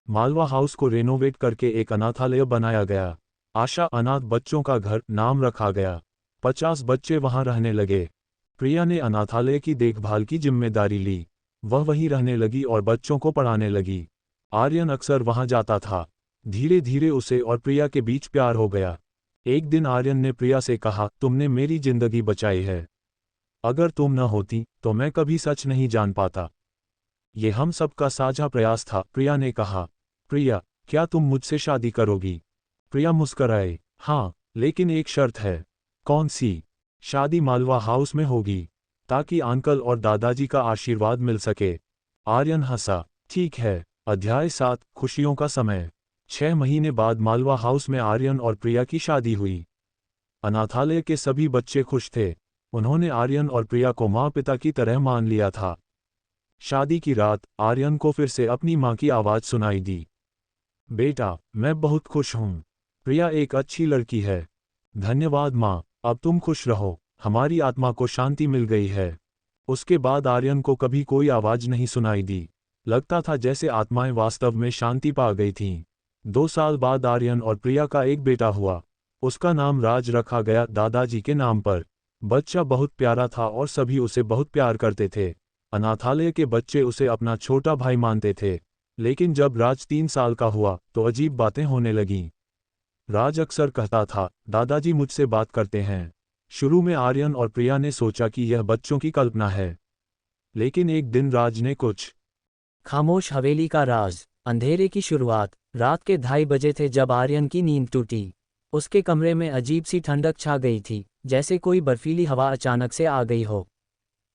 मालवा हाउस को रेनोवेट करके एक अनाथालय बनाया गया। आशा अनाथ बच्चों का घर नाम रखा गया। 50 बच्चे वहां रहने लगे। प्रिया ने अनाथालय की देखभाल की जिम्मेदारी ली। वह वहीं रहने लगी और बच्चों को पढ़ाने लगी। आर्यन अक्सर वहां जाता था। धीरे धीरे उसे और प्रिया के बीच प्यार हो गया। एक दिन आर्यन ने प्रिया से कहा, तुमने मेरी जिंदगी बचाई है। अगर तुम न होती तो मैं कभी सच नहीं जान पाता। ये हम सबका साझा प्रयास था, प्रिया ने कहा। प्रिया, क्या तुम मुझसे शादी करोगी? प्रिया मुस्कराए। हाँ, लेकिन एक शर्त है। कौन सी? शादी मालवा हाउस में होगी, ताकि अंकल और दादाजी का आशीर्वाद मिल सके। आर्यन हंसा। ठीक है। अध्याय 7, खुशियों का समय। 6 महीने बाद मालवा हाउस में आर्यन और प्रिया की शादी हुई। अनाथालय के सभी बच्चे खुश थे। उन्होंने आर्यन और प्रिया को माँ पिता की तरह मान लिया था। शादी की रात आर्यन को फिर से अपनी माँ की आवाज़ सुनाई दी। बेटा, मैं बहुत खुश हूँ। प्रिया एक अच्छी लड़की है। धन्यवाद माँ, अब तुम खुश रहो, हमारी आत्मा को शांति मिल गई है। उसके बाद आर्यन को कभी कोई आवाज़ नहीं सुनाई दी। लगता था जैसे आत्माएं वास्तव में शांति पा गई थीं। 2 साल बाद आर्यन और प्रिया का एक बेटा हुआ। उसका नाम राज रखा गया, दादाजी के नाम पर। बच्चा बहुत प्यारा था और सभी उसे बहुत प्यार करते थे। अनाथालय के बच्चे उसे अपना छोटा भाई मानते थे। लेकिन जब राज 3 साल का हुआ तो अजीब बातें होने लगीं। राज अक्सर कहता था, दादाजी मुझसे बात करते हैं। शुरू में आर्यन और प्रिया ने सोचा कि यह बच्चों की कल्पना है। लेकिन एक दिन राज ने कुछ। खामोश हवेली का राज। अंधेरे की शुरुआत। रात के 2:30 बजे थे जब आर्यन की नींद टूटी। उसके कमरे में अजीब सी ठंडक छा गई थी, जैसे कोई बर्फीली हवा अचानक से आ गई हो।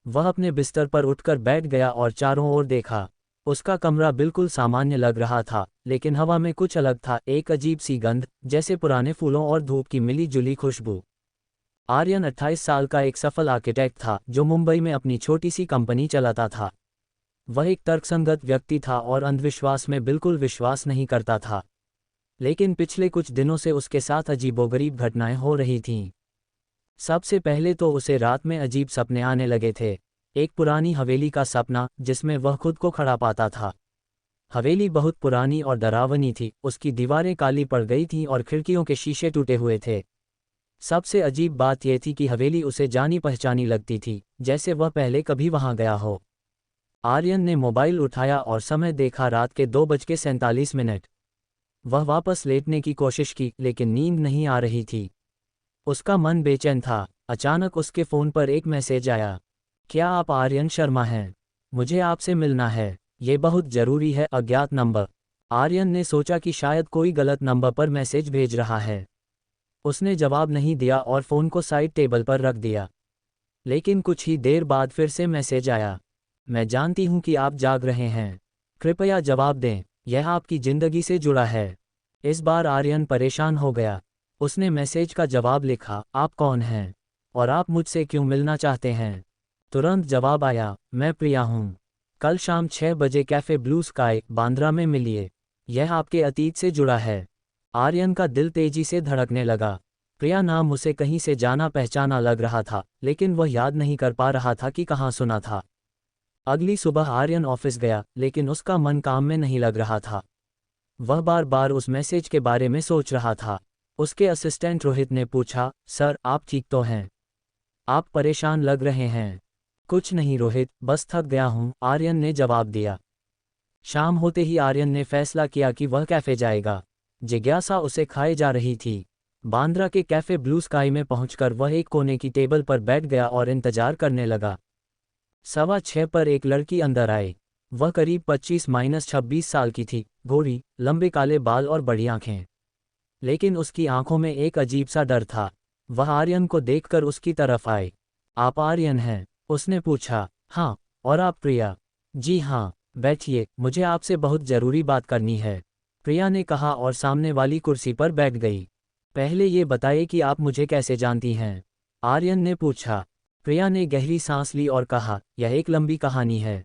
वह अपने बिस्तर पर उठकर बैठ गया और चारों ओर देखा। उसका कमरा बिल्कुल सामान्य लग रहा था, लेकिन हवा में कुछ अलग था, एक अजीब सी गंध, जैसे पुराने फूलों और धूप की मिली जुली खुशबू। आर्यन 28 साल का एक सफल आर्किटेक्ट था जो मुंबई में अपनी छोटी सी कंपनी चलाता था। वह एक तर्कसंगत व्यक्ति था और अंधविश्वास में बिल्कुल विश्वास नहीं करता था। लेकिन पिछले कुछ दिनों से उसके साथ अजीबोगरीब घटनाएं हो रही थीं। सबसे पहले तो उसे रात में अजीब सपने आने लगे थे। एक पुरानी हवेली का सपना जिसमें वह खुद को खड़ा पाता था। हवेली बहुत पुरानी और डरावनी थी, उसकी दीवारें काली पड़ गई थीं और खिड़कियों के शीशे टूटे हुए थे। सबसे अजीब बात यह थी कि हवेली उसे जानी पहचानी लगती थी, जैसे वह पहले कभी वहां गया हो। आर्यन ने मोबाइल उठाया और समय देखा, रात के 2:47। वह वापस लेटने की कोशिश की, लेकिन नींद नहीं आ रही थी। उसका मन बेचैन था। अचानक उसके फ़ोन पर एक मैसेज आया। क्या आप आर्यन शर्मा हैं? मुझे आपसे मिलना है, ये बहुत ज़रूरी है, अज्ञात नंबर। आर्यन ने सोचा कि शायद कोई गलत नंबर पर मैसेज भेज रहा है। उसने जवाब नहीं दिया और फ़ोन को साइड टेबल पर रख दिया। लेकिन कुछ ही देर बाद फिर से मैसेज आया। मैं जानती हूँ कि आप जाग रहे हैं, कृपया जवाब दें, यह आपकी ज़िंदगी से जुड़ा है। इस बार आर्यन परेशान हो गया। उसने मैसेज का जवाब लिखा, आप कौन हैं और आप मुझसे क्यों मिलना चाहते हैं? तुरंत जवाब आया, मैं प्रिया हूँ। कल शाम 6 बजे कैफ़े ब्लू स्काई, बांद्रा में मिलिए। यह आपके अतीत से जुड़ा है। आर्यन का दिल तेजी से धड़कने लगा। प्रिया नाम उसे कहीं से जाना पहचाना लग रहा था, लेकिन वह याद नहीं कर पा रहा था कि कहाँ सुना था। अगली सुबह आर्यन ऑफिस गया, लेकिन उसका मन काम में नहीं लग रहा था। वह बार बार उस मैसेज के बारे में सोच रहा था। उसके असिस्टेंट रोहित ने पूछा, सर आप ठीक तो हैं? आप परेशान लग रहे हैं। कुछ नहीं रोहित, बस थक गया हूँ, आर्यन ने जवाब दिया। शाम होते ही आर्यन ने फैसला किया कि वह कैफ़े जाएगा। जिज्ञासा उसे खाए जा रही थी। बांद्रा के कैफ़े ब्लू स्काई में पहुंचकर वह एक कोने की टेबल पर बैठ गया और इंतजार करने लगा। 6:15 पर एक लड़की अंदर आई। वह करीब 25-26 साल की थी, गोरी, लंबे काले बाल और बड़ी आंखें। लेकिन उसकी आंखों में एक अजीब सा डर था। वह आर्यन को देखकर उसकी तरफ आई। आप आर्यन हैं? उसने पूछा। हाँ। और आप प्रिया? जी हाँ। बैठिए, मुझे आपसे बहुत ज़रूरी बात करनी है, प्रिया ने कहा और सामने वाली कुर्सी पर बैठ गई। पहले ये बताइए कि आप मुझे कैसे जानती हैं? आर्यन ने पूछा। प्रिया ने गहरी सांस ली और कहा, यह एक लंबी कहानी है।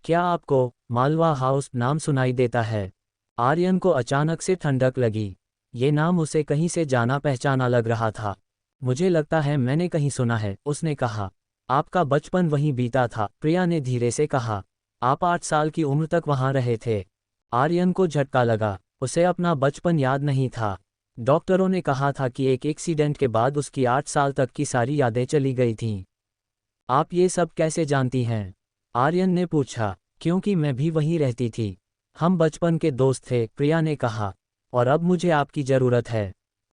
क्या आपको मालवा हाउस नाम सुनाई देता है? आर्यन को अचानक से ठंडक लगी। ये नाम उसे कहीं से जाना पहचाना लग रहा था। मुझे लगता है मैंने कहीं सुना है, उसने कहा। आपका बचपन वहीं बीता था, प्रिया ने धीरे से कहा। आप 8 साल की उम्र तक वहां रहे थे। आर्यन को झटका लगा। उसे अपना बचपन याद नहीं था। डॉक्टरों ने कहा था कि एक एक्सीडेंट के बाद उसकी 8 साल तक की सारी यादें चली गई थीं। आप ये सब कैसे जानती हैं? आर्यन ने पूछा। क्योंकि मैं भी वहीं रहती थी। हम बचपन के दोस्त थे, प्रिया ने कहा। और अब मुझे आपकी ज़रूरत है।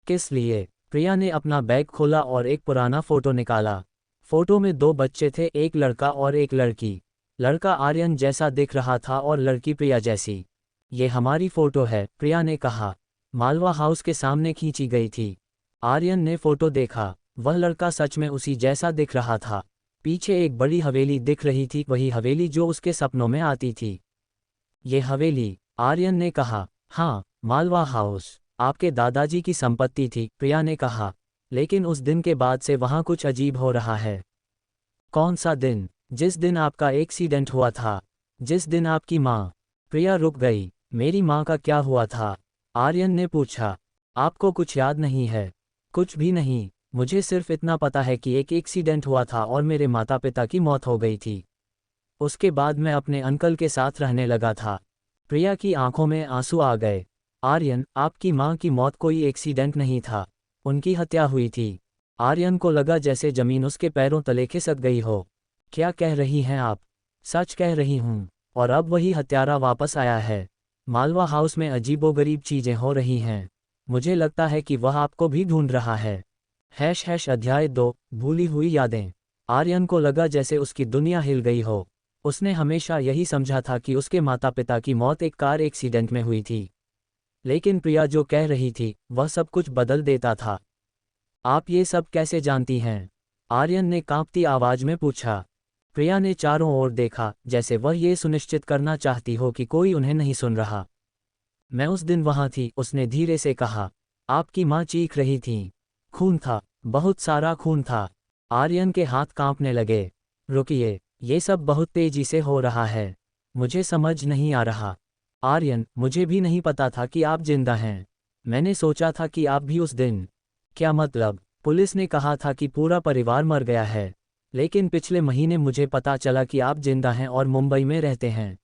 किस लिए? प्रिया ने अपना बैग खोला और एक पुराना फ़ोटो निकाला। फ़ोटो में 2 बच्चे थे, एक लड़का और एक लड़की। लड़का आर्यन जैसा दिख रहा था और लड़की प्रिया जैसी। ये हमारी फ़ोटो है, प्रिया ने कहा। मालवा हाउस के सामने खींची गई थी। आर्यन ने फ़ोटो देखा। वह लड़का सच में उसी जैसा दिख रहा था। पीछे एक बड़ी हवेली दिख रही थी, वही हवेली जो उसके सपनों में आती थी। ये हवेली? आर्यन ने कहा। हाँ, मालवा हाउस आपके दादाजी की संपत्ति थी, प्रिया ने कहा। लेकिन उस दिन के बाद से वहाँ कुछ अजीब हो रहा है। कौन सा दिन? जिस दिन आपका एक्सीडेंट हुआ था। जिस दिन आपकी माँ। प्रिया रुक गई। मेरी माँ का क्या हुआ था? आर्यन ने पूछा। आपको कुछ याद नहीं है? कुछ भी नहीं, मुझे सिर्फ इतना पता है कि एक एक्सीडेंट हुआ था और मेरे माता पिता की मौत हो गई थी। उसके बाद मैं अपने अंकल के साथ रहने लगा था। प्रिया की आंखों में आंसू आ गए। आर्यन, आपकी माँ की मौत कोई एक्सीडेंट नहीं था, उनकी हत्या हुई थी। आर्यन को लगा जैसे जमीन उसके पैरों तले खिसक गई हो। क्या कह रही हैं आप? सच कह रही हूँ। और अब वही हत्यारा वापस आया है। मालवा हाउस में अजीबोगरीब चीजें हो रही हैं। मुझे लगता है कि वह आपको भी ढूंढ रहा है। अध्याय 2, भूली हुई यादें। आर्यन को लगा जैसे उसकी दुनिया हिल गई हो। उसने हमेशा यही समझा था कि उसके माता पिता की मौत एक कार एक्सीडेंट में हुई थी। लेकिन प्रिया जो कह रही थी, वह सब कुछ बदल देता था। आप ये सब कैसे जानती हैं? आर्यन ने कांपती आवाज में पूछा। प्रिया ने चारों ओर देखा, जैसे वह ये सुनिश्चित करना चाहती हो कि कोई उन्हें नहीं सुन रहा। मैं उस दिन वहां थी, उसने धीरे से कहा। आपकी माँ चीख रही थी। खून था, बहुत सारा खून था। आर्यन के हाथ कांपने लगे। रुकिए, ये सब बहुत तेजी से हो रहा है। मुझे समझ नहीं आ रहा। आर्यन, मुझे भी नहीं पता था कि आप जिंदा हैं। मैंने सोचा था कि आप भी उस दिन। क्या मतलब? पुलिस ने कहा था कि पूरा परिवार मर गया है। लेकिन पिछले महीने मुझे पता चला कि आप जिंदा हैं और मुंबई में रहते हैं।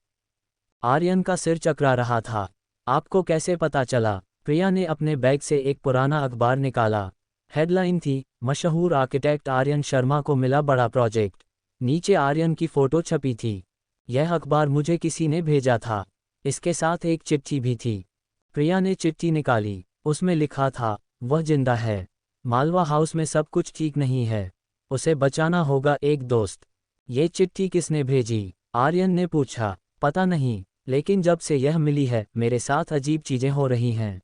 आर्यन का सिर चकरा रहा था। आपको कैसे पता चला? प्रिया ने अपने बैग से एक पुराना अखबार निकाला। हेडलाइन थी, मशहूर आर्किटेक्ट आर्यन शर्मा को मिला बड़ा प्रोजेक्ट। नीचे आर्यन की फोटो छपी थी। यह अखबार मुझे किसी ने भेजा था। इसके साथ एक चिट्ठी भी थी। प्रिया ने चिट्ठी निकाली। उसमें लिखा था, वह जिंदा है। मालवा हाउस में सब कुछ ठीक नहीं है। उसे बचाना होगा, एक दोस्त। ये चिट्ठी किसने भेजी? आर्यन ने पूछा। पता नहीं, लेकिन जब से यह मिली है, मेरे साथ अजीब चीजें हो रही हैं।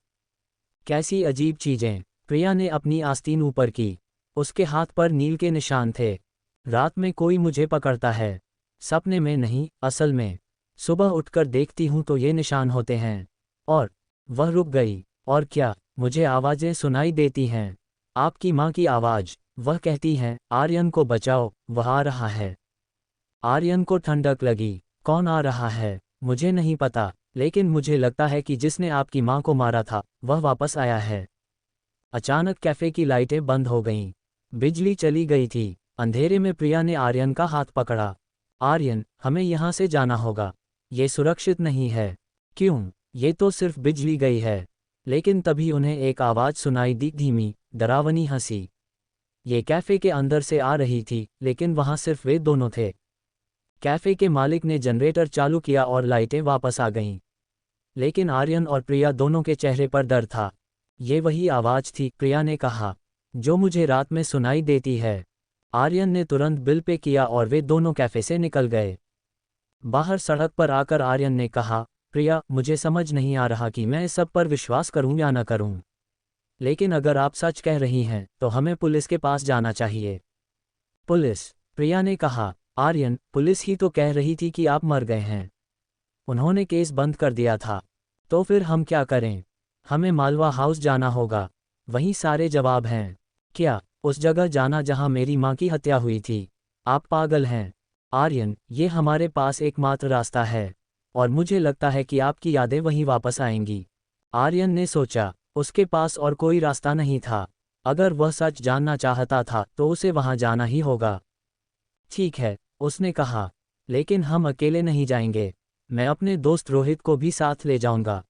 कैसी अजीब चीजें? प्रिया ने अपनी आस्तीन ऊपर की। उसके हाथ पर नील के निशान थे। रात में कोई मुझे पकड़ता है। सपने में नहीं, असल में। सुबह उठकर देखती हूँ तो ये निशान होते हैं। और वह रुक गई। और क्या? मुझे आवाजें सुनाई देती हैं। आपकी माँ की आवाज। वह कहती हैं, आर्यन को बचाओ, वह आ रहा है। आर्यन को ठंडक लगी। कौन आ रहा है? मुझे नहीं पता, लेकिन मुझे लगता है कि जिसने आपकी माँ को मारा था वह वापस आया है। अचानक कैफे की लाइटें बंद हो गईं। बिजली चली गई थी। अंधेरे में प्रिया ने आर्यन का हाथ पकड़ा। आर्यन, हमें यहाँ से जाना होगा। ये सुरक्षित नहीं है। क्यों? ये तो सिर्फ बिजली गई है। लेकिन तभी उन्हें एक आवाज़ सुनाई दी, धीमी, डरावनी हंसी। ये कैफे के अंदर से आ रही थी, लेकिन वहाँ सिर्फ वे दोनों थे। कैफे के मालिक ने जनरेटर चालू किया और लाइटें वापस आ गईं। लेकिन आर्यन और प्रिया दोनों के चेहरे पर डर था। ये वही आवाज़ थी, प्रिया ने कहा, जो मुझे रात में सुनाई देती है। आर्यन ने तुरंत बिल पे किया और वे दोनों कैफे से निकल गए। बाहर सड़क पर आकर आर्यन ने कहा, प्रिया, मुझे समझ नहीं आ रहा कि मैं इस सब पर विश्वास करूं या न करूं। लेकिन अगर आप सच कह रही हैं तो हमें पुलिस के पास जाना चाहिए। पुलिस? प्रिया ने कहा। आर्यन, पुलिस ही तो कह रही थी कि आप मर गए हैं। उन्होंने केस बंद कर दिया था। तो फिर हम क्या करें? हमें मालवा हाउस जाना होगा। वहीं सारे जवाब हैं। क्या? उस जगह जाना जहां मेरी माँ की हत्या हुई थी? आप पागल हैं। आर्यन, ये हमारे पास एकमात्र रास्ता है। और मुझे लगता है कि आपकी यादें वहीं वापस आएंगी। आर्यन ने सोचा, उसके पास और कोई रास्ता नहीं था। अगर वह सच जानना चाहता था तो उसे वहां जाना ही होगा। ठीक है, उसने कहा, लेकिन हम अकेले नहीं जाएंगे। मैं अपने दोस्त रोहित को भी साथ ले जाऊंगा।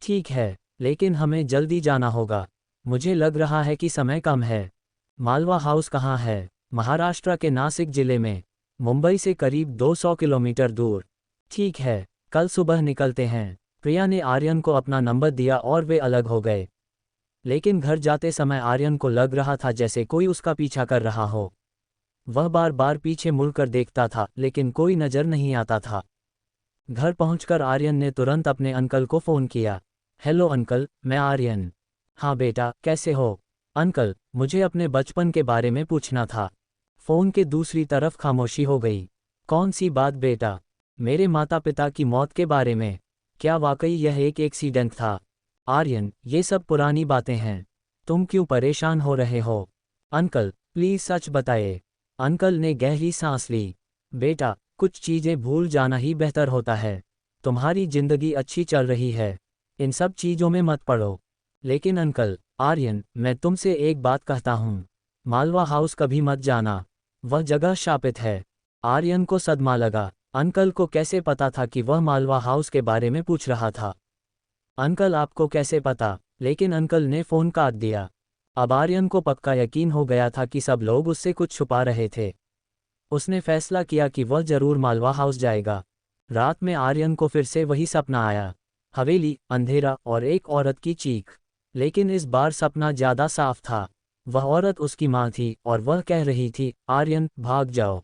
ठीक है, लेकिन हमें जल्दी जाना होगा। मुझे लग रहा है कि समय कम है। मालवा हाउस कहाँ है? महाराष्ट्र के नासिक जिले में, मुंबई से करीब 200 किलोमीटर दूर। ठीक है, कल सुबह निकलते हैं। प्रिया ने आर्यन को अपना नंबर दिया और वे अलग हो गए। लेकिन घर जाते समय आर्यन को लग रहा था जैसे कोई उसका पीछा कर रहा हो। वह बार बार पीछे मुड़कर देखता था, लेकिन कोई नज़र नहीं आता था। घर पहुंचकर आर्यन ने तुरंत अपने अंकल को फ़ोन किया। हेलो अंकल, मैं आर्यन। हाँ बेटा, कैसे हो? अंकल, मुझे अपने बचपन के बारे में पूछना था। फ़ोन के दूसरी तरफ खामोशी हो गई। कौन सी बात बेटा? मेरे माता पिता की मौत के बारे में। क्या वाकई यह एक एक्सीडेंट था? आर्यन, ये सब पुरानी बातें हैं। तुम क्यों परेशान हो रहे हो? अंकल, प्लीज़ सच बताइए। अंकल ने गहरी सांस ली। बेटा, कुछ चीज़ें भूल जाना ही बेहतर होता है। तुम्हारी जिंदगी अच्छी चल रही है। इन सब चीज़ों में मत पड़ो। लेकिन अंकल, आर्यन, मैं तुमसे एक बात कहता हूँ। मालवा हाउस कभी मत जाना। वह जगह शापित है। आर्यन को सदमा लगा। अंकल को कैसे पता था कि वह मालवा हाउस के बारे में पूछ रहा था? अंकल, आपको कैसे पता? लेकिन अंकल ने फ़ोन काट दिया। अब आर्यन को पक्का यकीन हो गया था कि सब लोग उससे कुछ छुपा रहे थे। उसने फैसला किया कि वह जरूर मालवा हाउस जाएगा। रात में आर्यन को फिर से वही सपना आया। हवेली, अंधेरा और एक औरत की चीख। लेकिन इस बार सपना ज़्यादा साफ था। वह औरत उसकी माँ थी और वह कह रही थी, आर्यन, भाग जाओ,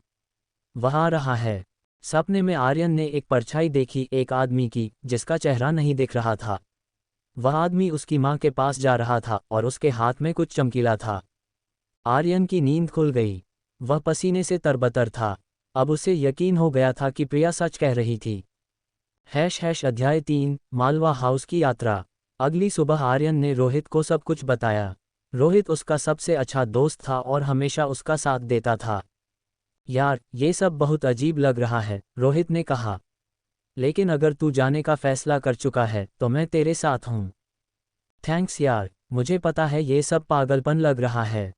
वह आ रहा है। सपने में आर्यन ने एक परछाई देखी, एक आदमी की, जिसका चेहरा नहीं दिख रहा था। वह आदमी उसकी माँ के पास जा रहा था और उसके हाथ में कुछ चमकीला था। आर्यन की नींद खुल गई। वह पसीने से तरबतर था। अब उसे यकीन हो गया था कि प्रिया सच कह रही थी। अध्याय 3, मालवा हाउस की यात्रा। अगली सुबह आर्यन ने रोहित को सब कुछ बताया। रोहित उसका सबसे अच्छा दोस्त था और हमेशा उसका साथ देता था। यार, ये सब बहुत अजीब लग रहा है, रोहित ने कहा। लेकिन अगर तू जाने का फैसला कर चुका है तो मैं तेरे साथ हूँ। थैंक्स यार, मुझे पता है ये सब पागलपन लग रहा है।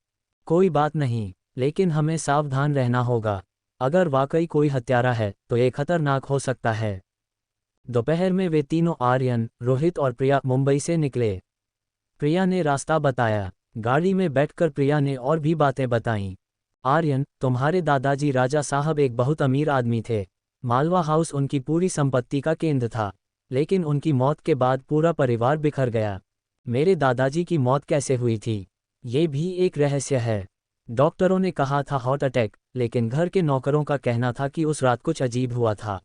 कोई बात नहीं, लेकिन हमें सावधान रहना होगा। अगर वाकई कोई हत्यारा है तो ये खतरनाक हो सकता है। दोपहर में वे तीनों, आर्यन, रोहित और प्रिया, मुंबई से निकले। प्रिया ने रास्ता बताया। गाड़ी में बैठकर प्रिया ने और भी बातें बताईं। आर्यन, तुम्हारे दादाजी राजा साहब एक बहुत अमीर आदमी थे। मालवा हाउस उनकी पूरी संपत्ति का केंद्र था। लेकिन उनकी मौत के बाद पूरा परिवार बिखर गया। मेरे दादाजी की मौत कैसे हुई थी, ये भी एक रहस्य है। डॉक्टरों ने कहा था हार्ट अटैक, लेकिन घर के नौकरों का कहना था कि उस रात कुछ अजीब हुआ था।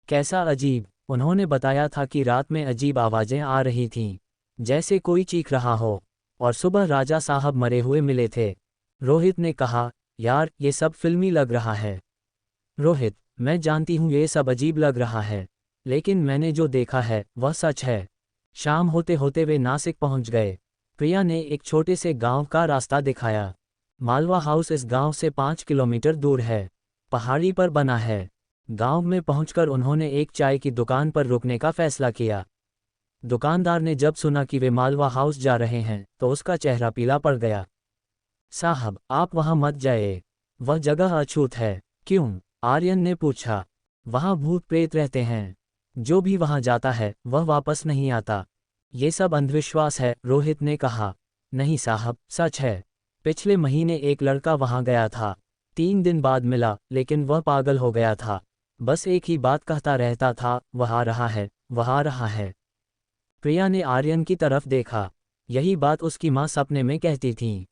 कैसा अजीब? उन्होंने बताया था कि रात में अजीब आवाज़ें आ रही थीं, जैसे कोई चीख रहा हो। और सुबह राजा साहब मरे हुए मिले थे। रोहित ने कहा, यार, ये सब फिल्मी लग रहा है। रोहित, मैं जानती हूँ ये सब अजीब लग रहा है, लेकिन मैंने जो देखा है वह सच है। शाम होते होते वे नासिक पहुँच गए। प्रिया ने एक छोटे से गांव का रास्ता दिखाया। मालवा हाउस इस गांव से 5 किलोमीटर दूर है। पहाड़ी पर बना है। गांव में पहुंचकर उन्होंने एक चाय की दुकान पर रुकने का फैसला किया। दुकानदार ने जब सुना कि वे मालवा हाउस जा रहे हैं तो उसका चेहरा पीला पड़ गया। साहब, आप वहां मत जाइए, वह जगह अछूत है। क्यों? आर्यन ने पूछा। वहां भूत प्रेत रहते हैं, जो भी वहां जाता है वह वापस नहीं आता। ये सब अंधविश्वास है, रोहित ने कहा। नहीं साहब, सच है। पिछले महीने एक लड़का वहां गया था, 3 दिन बाद मिला, लेकिन वह पागल हो गया था। बस एक ही बात कहता रहता था, वह आ रहा है, वह आ रहा है। प्रिया ने आर्यन की तरफ देखा। यही बात उसकी माँ सपने में कहती थीं।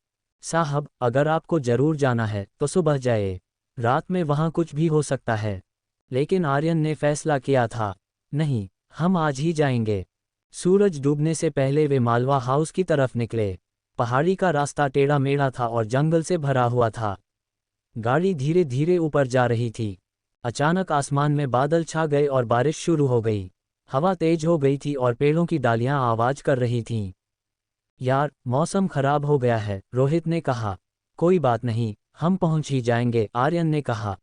साहब, अगर आपको जरूर जाना है तो सुबह जाए, रात में वहां कुछ भी हो सकता है। लेकिन आर्यन ने फैसला किया था, नहीं, हम आज ही जाएंगे। सूरज डूबने से पहले वे मालवा हाउस की तरफ निकले। पहाड़ी का रास्ता टेढ़ा मेढ़ा था और जंगल से भरा हुआ था। गाड़ी धीरे धीरे ऊपर जा रही थी। अचानक आसमान में बादल छा गए और बारिश शुरू हो गई। हवा तेज हो गई थी और पेड़ों की डालियां आवाज कर रही थीं। यार, मौसम खराब हो गया है, रोहित ने कहा। कोई बात नहीं, हम पहुंच ही जाएंगे, आर्यन ने कहा।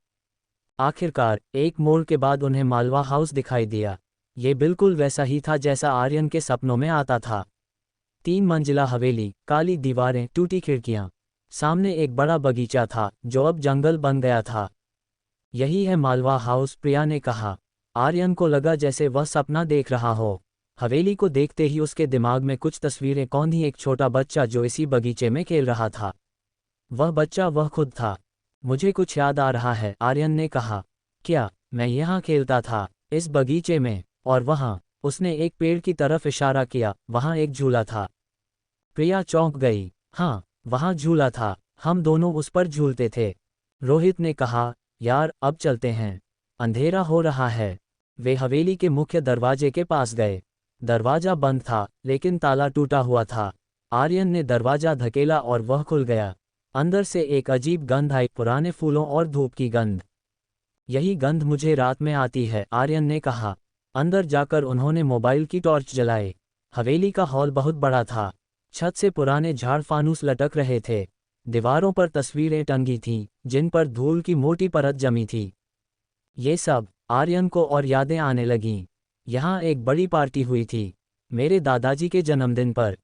आखिरकार एक मोड़ के बाद उन्हें मालवा हाउस दिखाई दिया। ये बिल्कुल वैसा ही था जैसा आर्यन के सपनों में आता था। 3 मंजिला हवेली, काली दीवारें, टूटी खिड़कियां। सामने एक बड़ा बगीचा था जो अब जंगल बन गया था। यही है मालवा हाउस, प्रिया ने कहा। आर्यन को लगा जैसे वह सपना देख रहा हो। हवेली को देखते ही उसके दिमाग में कुछ तस्वीरें कौंधी। एक छोटा बच्चा जो इसी बगीचे में खेल रहा था। वह बच्चा वह खुद था। मुझे कुछ याद आ रहा है, आर्यन ने कहा। क्या? मैं यहाँ खेलता था, इस बगीचे में, और वहाँ, उसने एक पेड़ की तरफ इशारा किया, वहाँ एक झूला था। प्रिया चौंक गई। हाँ, वहाँ झूला था, हम दोनों उस पर झूलते थे। रोहित ने कहा, यार अब चलते हैं, अंधेरा हो रहा है। वे हवेली के मुख्य दरवाजे के पास गए। दरवाजा बंद था, लेकिन ताला टूटा हुआ था। आर्यन ने दरवाजा धकेला और वह खुल गया। अंदर से एक अजीब गंध आई, पुराने फूलों और धूप की गंध। यही गंध मुझे रात में आती है, आर्यन ने कहा। अंदर जाकर उन्होंने मोबाइल की टॉर्च जलाई। हवेली का हॉल बहुत बड़ा था। छत से पुराने झाड़ फानूस लटक रहे थे। दीवारों पर तस्वीरें टंगी थीं, जिन पर धूल की मोटी परत जमी थी। ये सब आर्यन को और यादें आने लगीं। यहाँ एक बड़ी पार्टी हुई थी, मेरे दादाजी के जन्मदिन पर।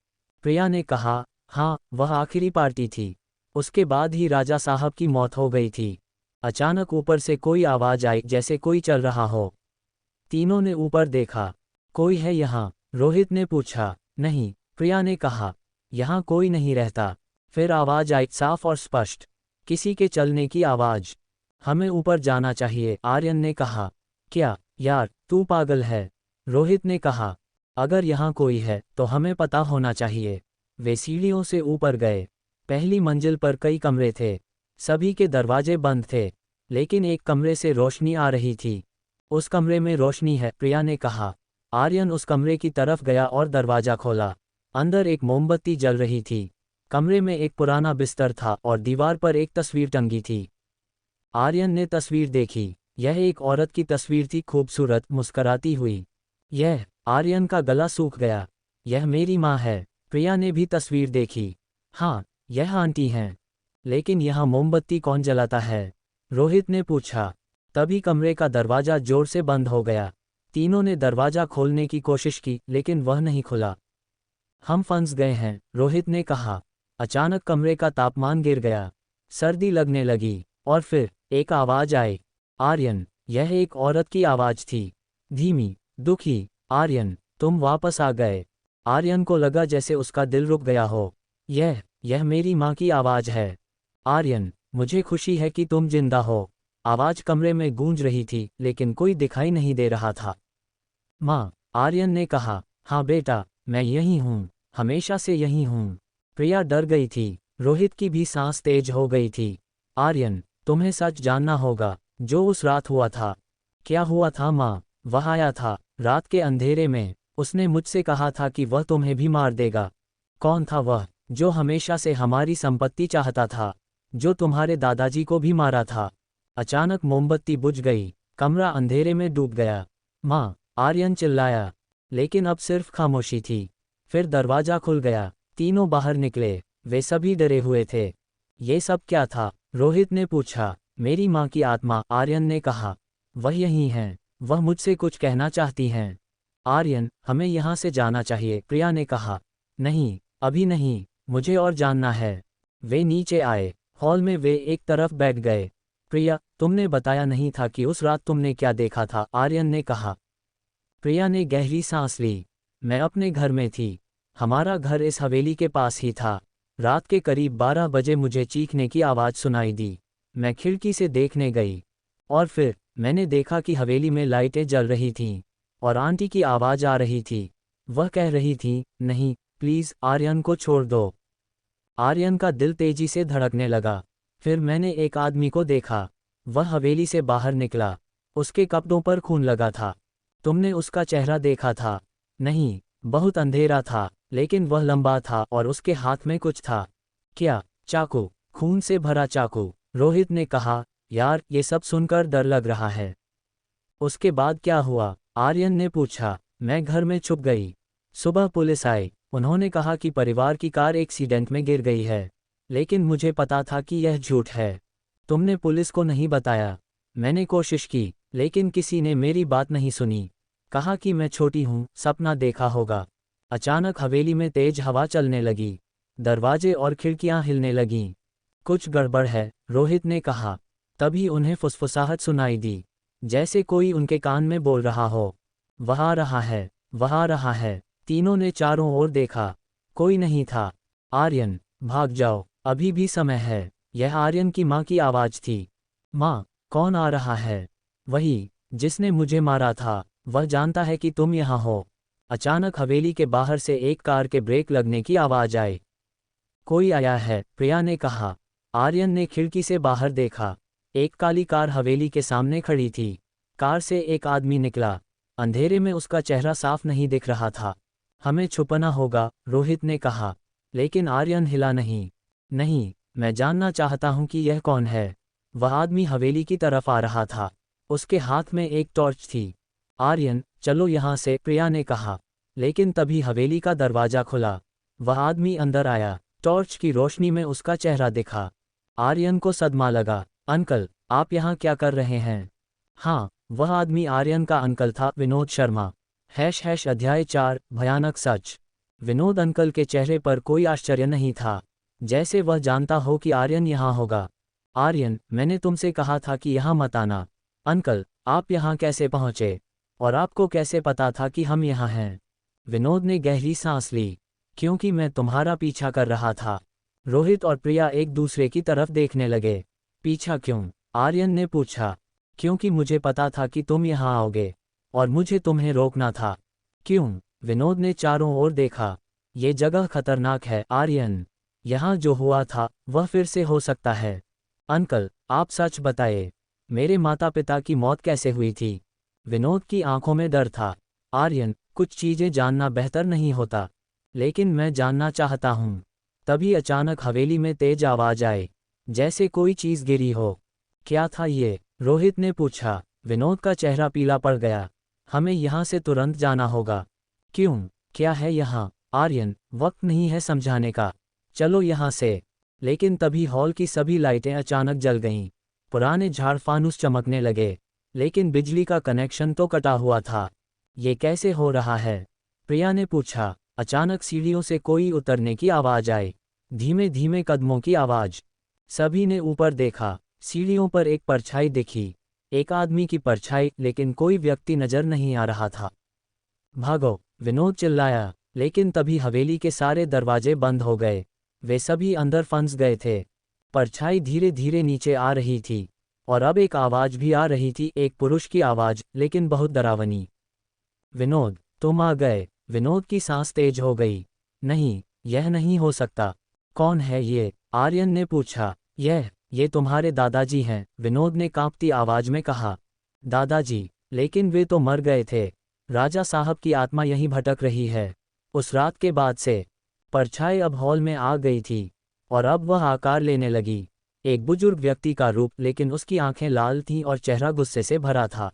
प्रिया ने कहा, हाँ, वह आखिरी पार्टी थी। उसके बाद ही राजा साहब की मौत हो गई थी। अचानक ऊपर से कोई आवाज आई, जैसे कोई चल रहा हो। तीनों ने ऊपर देखा। कोई है यहाँ? रोहित ने पूछा। नहीं, प्रिया ने कहा, यहाँ कोई नहीं रहता। फिर आवाज आई, साफ और स्पष्ट, किसी के चलने की आवाज। हमें ऊपर जाना चाहिए, आर्यन ने कहा। क्या? यार, तू पागल है, रोहित ने कहा। अगर यहाँ कोई है तो हमें पता होना चाहिए। वे सीढ़ियों से ऊपर गए। पहली मंजिल पर कई कमरे थे। सभी के दरवाजे बंद थे, लेकिन एक कमरे से रोशनी आ रही थी। उस कमरे में रोशनी है, प्रिया ने कहा। आर्यन उस कमरे की तरफ गया और दरवाजा खोला। अंदर एक मोमबत्ती जल रही थी। कमरे में एक पुराना बिस्तर था और दीवार पर एक तस्वीर टंगी थी। आर्यन ने तस्वीर देखी। यह एक औरत की तस्वीर थी, खूबसूरत, मुस्कराती हुई। यह, आर्यन का गला सूख गया। यह मेरी माँ है। प्रिया ने भी तस्वीर देखी। हाँ, यह आंटी हैं। लेकिन यहाँ मोमबत्ती कौन जलाता है? रोहित ने पूछा। तभी कमरे का दरवाजा जोर से बंद हो गया। तीनों ने दरवाजा खोलने की कोशिश की, लेकिन वह नहीं खुला। हम फंस गए हैं, रोहित ने कहा। अचानक कमरे का तापमान गिर गया। सर्दी लगने लगी, और फिर एक आवाज आई। आर्यन। यह एक औरत की आवाज थी, धीमी, दुखी। आर्यन, तुम वापस आ गए। आर्यन को लगा जैसे उसका दिल रुक गया हो। यह मेरी माँ की आवाज है। आर्यन, मुझे खुशी है कि तुम जिंदा हो। आवाज कमरे में गूंज रही थी, लेकिन कोई दिखाई नहीं दे रहा था। माँ, आर्यन ने कहा। हाँ बेटा, मैं यहीं हूँ, हमेशा से यहीं हूँ। प्रिया डर गई थी। रोहित की भी सांस तेज हो गई थी। आर्यन, तुम्हें सच जानना होगा, जो उस रात हुआ था। क्या हुआ था माँ? वह आया था, रात के अंधेरे में। उसने मुझसे कहा था कि वह तुम्हें भी मार देगा। कौन था वह, जो हमेशा से हमारी संपत्ति चाहता था, जो तुम्हारे दादाजी को भी मारा था? अचानक मोमबत्ती बुझ गई। कमरा अंधेरे में डूब गया। माँ, आर्यन चिल्लाया, लेकिन अब सिर्फ खामोशी थी। फिर दरवाजा खुल गया। तीनों बाहर निकले। वे सभी डरे हुए थे। ये सब क्या था? रोहित ने पूछा। मेरी माँ की आत्मा, आर्यन ने कहा। वह यहीं हैं, वह मुझसे कुछ कहना चाहती हैं। आर्यन, हमें यहाँ से जाना चाहिए, प्रिया ने कहा। नहीं, अभी नहीं, मुझे और जानना है। वे नीचे आए, हॉल में वे एक तरफ बैठ गए। प्रिया, तुमने बताया नहीं था कि उस रात तुमने क्या देखा था, आर्यन ने कहा। प्रिया ने गहरी सांस ली। मैं अपने घर में थी। हमारा घर इस हवेली के पास ही था। रात के करीब 12 बजे मुझे चीखने की आवाज़ सुनाई दी। मैं खिड़की से देखने गई और फिर मैंने देखा कि हवेली में लाइटें जल रही थीं और आंटी की आवाज़ आ रही थी। वह कह रही थी, नहीं, प्लीज़ आर्यन को छोड़ दो। आर्यन का दिल तेजी से धड़कने लगा। फिर मैंने एक आदमी को देखा। वह हवेली से बाहर निकला। उसके कपड़ों पर खून लगा था। तुमने उसका चेहरा देखा था? नहीं, बहुत अंधेरा था, लेकिन वह लंबा था और उसके हाथ में कुछ था। क्या? चाकू, खून से भरा चाकू, रोहित ने कहा। यार, ये सब सुनकर डर लग रहा है। उसके बाद क्या हुआ? आर्यन ने पूछा। मैं घर में छुप गई। सुबह पुलिस आई। उन्होंने कहा कि परिवार की कार एक्सीडेंट में गिर गई है, लेकिन मुझे पता था कि यह झूठ है। तुमने पुलिस को नहीं बताया? मैंने कोशिश की, लेकिन किसी ने मेरी बात नहीं सुनी। कहा कि मैं छोटी हूँ, सपना देखा होगा। अचानक हवेली में तेज हवा चलने लगी। दरवाजे और खिड़कियां हिलने लगीं। कुछ गड़बड़ है, रोहित ने कहा। तभी उन्हें फुसफुसाहट सुनाई दी, जैसे कोई उनके कान में बोल रहा हो, वह आ रहा है, वह आ रहा है। तीनों ने चारों ओर देखा। कोई नहीं था। आर्यन, भाग जाओ, अभी भी समय है। यह आर्यन की माँ की आवाज़ थी। माँ, कौन आ रहा है? वही, जिसने मुझे मारा था। वह जानता है कि तुम यहाँ हो। अचानक हवेली के बाहर से एक कार के ब्रेक लगने की आवाज़ आई। कोई आया है, प्रिया ने कहा। आर्यन ने खिड़की से बाहर देखा। एक काली कार हवेली के सामने खड़ी थी। कार से एक आदमी निकला। अंधेरे में उसका चेहरा साफ नहीं दिख रहा था। हमें छुपना होगा, रोहित ने कहा। लेकिन आर्यन हिला नहीं। नहीं, मैं जानना चाहता हूं कि यह कौन है। वह आदमी हवेली की तरफ आ रहा था। उसके हाथ में एक टॉर्च थी। आर्यन, चलो यहाँ से, प्रिया ने कहा। लेकिन तभी हवेली का दरवाजा खुला। वह आदमी अंदर आया। टॉर्च की रोशनी में उसका चेहरा दिखा। आर्यन को सदमा लगा। अंकल, आप यहाँ क्या कर रहे हैं? हाँ, वह आदमी आर्यन का अंकल था, विनोद शर्मा। अध्याय 4, भयानक सच। विनोद अंकल के चेहरे पर कोई आश्चर्य नहीं था, जैसे वह जानता हो कि आर्यन यहाँ होगा। आर्यन, मैंने तुमसे कहा था कि यहाँ मत आना। अंकल, आप यहाँ कैसे पहुँचे? और आपको कैसे पता था कि हम यहाँ हैं? विनोद ने गहरी सांस ली। क्योंकि मैं तुम्हारा पीछा कर रहा था। रोहित और प्रिया एक दूसरे की तरफ देखने लगे। पीछा क्यों? आर्यन ने पूछा। क्योंकि मुझे पता था कि तुम यहाँ आओगे और मुझे तुम्हें रोकना था। क्यों? विनोद ने चारों ओर देखा। ये जगह खतरनाक है आर्यन। यहाँ जो हुआ था वह फिर से हो सकता है। अंकल, आप सच बताइए, मेरे माता पिता की मौत कैसे हुई थी? विनोद की आंखों में डर था। आर्यन, कुछ चीजें जानना बेहतर नहीं होता, लेकिन मैं जानना चाहता हूँ। तभी अचानक हवेली में तेज आवाज आई, जैसे कोई चीज गिरी हो। क्या था ये? रोहित ने पूछा। विनोद का चेहरा पीला पड़ गया। हमें यहाँ से तुरंत जाना होगा। क्यों? क्या है यहाँ? आर्यन, वक्त नहीं है समझाने का, चलो यहाँ से। लेकिन तभी हॉल की सभी लाइटें अचानक जल गईं। पुराने झाड़ फानुस चमकने लगे, लेकिन बिजली का कनेक्शन तो कटा हुआ था। ये कैसे हो रहा है? प्रिया ने पूछा। अचानक सीढ़ियों से कोई उतरने की आवाज आई, धीमे धीमे कदमों की आवाज। सभी ने ऊपर देखा। सीढ़ियों पर एक परछाई दिखी, एक आदमी की परछाई, लेकिन कोई व्यक्ति नजर नहीं आ रहा था। भागो, विनोद चिल्लाया, लेकिन तभी हवेली के सारे दरवाजे बंद हो गए। वे सभी अंदर फंस गए थे। परछाई धीरे धीरे नीचे आ रही थी और अब एक आवाज भी आ रही थी, एक पुरुष की आवाज, लेकिन बहुत डरावनी। विनोद, तुम आ गए। विनोद की सांस तेज हो गई। नहीं, यह नहीं हो सकता। कौन है ये? आर्यन ने पूछा। ये तुम्हारे दादाजी हैं, विनोद ने कांपती आवाज में कहा। दादाजी? लेकिन वे तो मर गए थे। राजा साहब की आत्मा यहीं भटक रही है। उस रात के बाद से। परछाई अब हॉल में आ गई थी और अब वह आकार लेने लगी। एक बुजुर्ग व्यक्ति का रूप, लेकिन उसकी आंखें लाल थीं और चेहरा गुस्से से भरा था।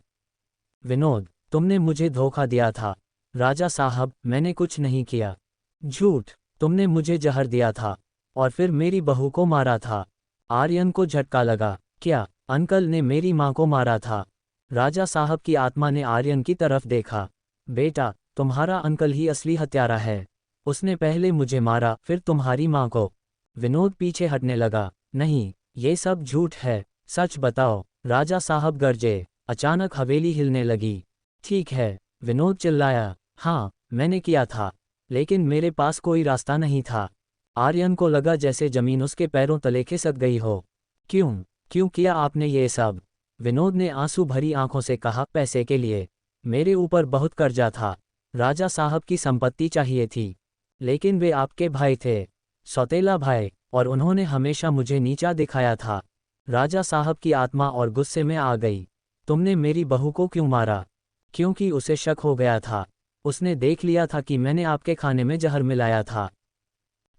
विनोद, तुमने मुझे धोखा दिया था। राजा साहब, मैंने कुछ नहीं किया। झूठ, तुमने मुझे जहर दिया था और फिर मेरी बहू को मारा था। आर्यन को झटका लगा। क्या? अंकल ने मेरी माँ को मारा था? राजा साहब की आत्मा ने आर्यन की तरफ देखा। बेटा, तुम्हारा अंकल ही असली हत्यारा है। उसने पहले मुझे मारा, फिर तुम्हारी माँ को। विनोद पीछे हटने लगा। नहीं, ये सब झूठ है, सच बताओ, राजा साहब गरजे। अचानक हवेली हिलने लगी। ठीक है, विनोद चिल्लाया। हाँ, मैंने किया था, लेकिन मेरे पास कोई रास्ता नहीं था। आर्यन को लगा जैसे जमीन उसके पैरों तले खिसक गई हो। क्यों क्यों किया आपने ये सब? विनोद ने आंसू भरी आंखों से कहा, पैसे के लिए। मेरे ऊपर बहुत कर्जा था। राजा साहब की संपत्ति चाहिए थी, लेकिन वे आपके भाई थे, सौतेला भाई, और उन्होंने हमेशा मुझे नीचा दिखाया था। राजा साहब की आत्मा और गुस्से में आ गई। तुमने मेरी बहू को क्यों मारा? क्योंकि उसे शक हो गया था। उसने देख लिया था कि मैंने आपके खाने में जहर मिलाया था।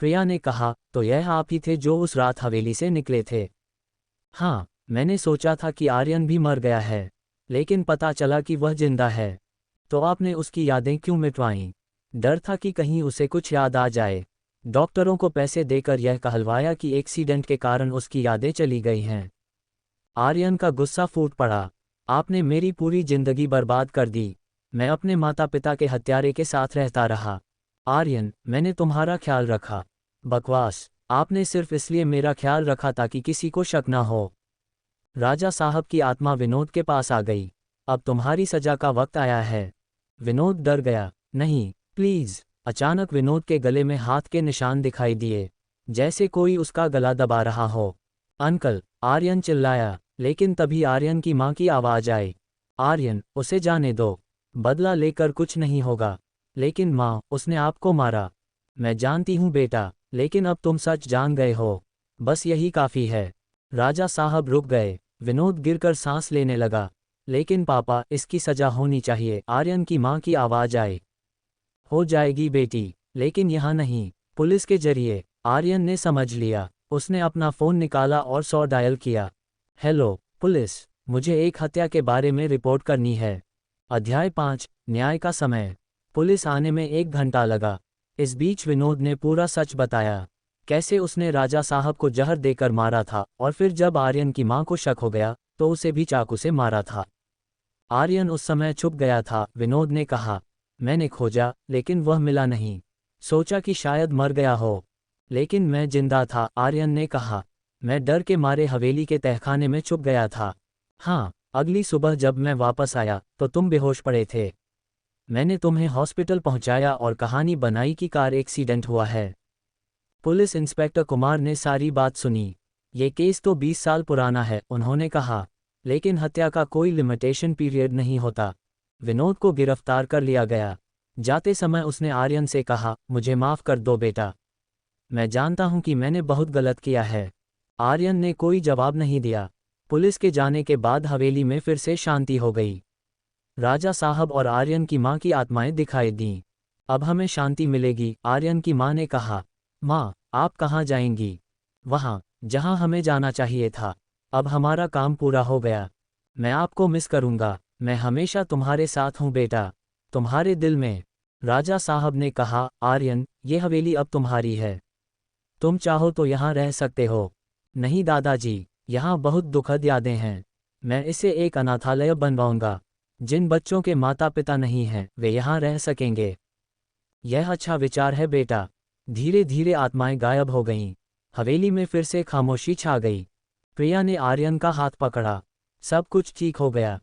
प्रिया ने कहा, तो यह आप ही थे जो उस रात हवेली से निकले थे? हाँ, मैंने सोचा था कि आर्यन भी मर गया है, लेकिन पता चला कि वह जिंदा है। तो आपने उसकी यादें क्यों मिटवाईं? डर था कि कहीं उसे कुछ याद आ जाए। डॉक्टरों को पैसे देकर यह कहलवाया कि एक्सीडेंट के कारण उसकी यादें चली गई हैं। आर्यन का गुस्सा फूट पड़ा। आपने मेरी पूरी जिंदगी बर्बाद कर दी। मैं अपने माता पिता के हत्यारे के साथ रहता रहा। आर्यन, मैंने तुम्हारा ख्याल रखा। बकवास, आपने सिर्फ इसलिए मेरा ख्याल रखा ताकि किसी को शक ना हो। राजा साहब की आत्मा विनोद के पास आ गई। अब तुम्हारी सजा का वक्त आया है। विनोद डर गया। नहीं, प्लीज। अचानक विनोद के गले में हाथ के निशान दिखाई दिए, जैसे कोई उसका गला दबा रहा हो। अंकल, आर्यन चिल्लाया, लेकिन तभी आर्यन की माँ की आवाज आई। आर्यन, उसे जाने दो। बदला लेकर कुछ नहीं होगा। लेकिन माँ, उसने आपको मारा। मैं जानती हूँ बेटा, लेकिन अब तुम सच जान गए हो। बस यही काफ़ी है। राजा साहब रुक गए। विनोद गिरकर सांस लेने लगा। लेकिन पापा, इसकी सजा होनी चाहिए। आर्यन की माँ की आवाज आई। हो जाएगी बेटी, लेकिन यहाँ नहीं। पुलिस के जरिए। आर्यन ने समझ लिया। उसने अपना फ़ोन निकाला और 100 डायल किया। हेलो पुलिस, मुझे एक हत्या के बारे में रिपोर्ट करनी है। अध्याय 5, न्याय का समय। पुलिस आने में 1 घंटा लगा। इस बीच विनोद ने पूरा सच बताया, कैसे उसने राजा साहब को जहर देकर मारा था, और फिर जब आर्यन की मां को शक हो गया तो उसे भी चाकू से मारा था। आर्यन उस समय छुप गया था। विनोद ने कहा, मैंने खोजा, लेकिन वह मिला नहीं। सोचा कि शायद मर गया हो, लेकिन मैं जिंदा था। आर्यन ने कहा, मैं डर के मारे हवेली के तहखाने में छुप गया था। हाँ, अगली सुबह जब मैं वापस आया तो तुम बेहोश पड़े थे। मैंने तुम्हें हॉस्पिटल पहुंचाया और कहानी बनाई कि कार एक्सीडेंट हुआ है। पुलिस इंस्पेक्टर कुमार ने सारी बात सुनी। ये केस तो 20 साल पुराना है, उन्होंने कहा, लेकिन हत्या का कोई लिमिटेशन पीरियड नहीं होता। विनोद को गिरफ्तार कर लिया गया। जाते समय उसने आर्यन से कहा, मुझे माफ़ कर दो बेटा। मैं जानता हूं कि मैंने बहुत गलत किया है। आर्यन ने कोई जवाब नहीं दिया। पुलिस के जाने के बाद हवेली में फिर से शांति हो गई। राजा साहब और आर्यन की मां की आत्माएं दिखाई दीं। अब हमें शांति मिलेगी, आर्यन की मां ने कहा। मां, आप कहाँ जाएंगी? वहाँ, जहाँ हमें जाना चाहिए था। अब हमारा काम पूरा हो गया। मैं आपको मिस करूंगा। मैं हमेशा तुम्हारे साथ हूँ बेटा, तुम्हारे दिल में। राजा साहब ने कहा, आर्यन, ये हवेली अब तुम्हारी है। तुम चाहो तो यहाँ रह सकते हो। नहीं दादाजी, यहाँ बहुत दुखद यादें हैं। मैं इसे एक अनाथालय बनवाऊंगा। जिन बच्चों के माता पिता नहीं हैं, वे यहाँ रह सकेंगे। यह अच्छा विचार है बेटा। धीरे धीरे आत्माएं गायब हो गईं। हवेली में फिर से खामोशी छा गई। प्रिया ने आर्यन का हाथ पकड़ा। सब कुछ ठीक हो गया।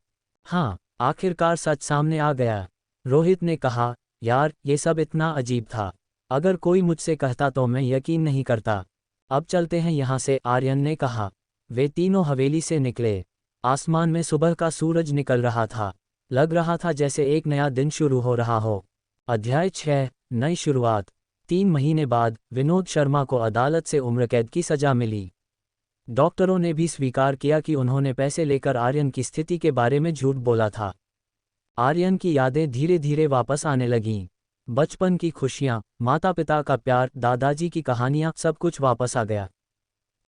हाँ, आखिरकार सच सामने आ गया। रोहित ने कहा, यार, ये सब इतना अजीब था। अगर कोई मुझसे कहता तो मैं यकीन नहीं करता। अब चलते हैं यहाँ से, आर्यन ने कहा। वे तीनों हवेली से निकले। आसमान में सुबह का सूरज निकल रहा था। लग रहा था जैसे एक नया दिन शुरू हो रहा हो। अध्याय 6, नई शुरुआत। 3 महीने बाद विनोद शर्मा को अदालत से उम्रकैद की सजा मिली। डॉक्टरों ने भी स्वीकार किया कि उन्होंने पैसे लेकर आर्यन की स्थिति के बारे में झूठ बोला था। आर्यन की यादें धीरे धीरे वापस आने लगीं। बचपन की खुशियाँ, माता पिता का प्यार, दादाजी की कहानियाँ, सब कुछ वापस आ गया।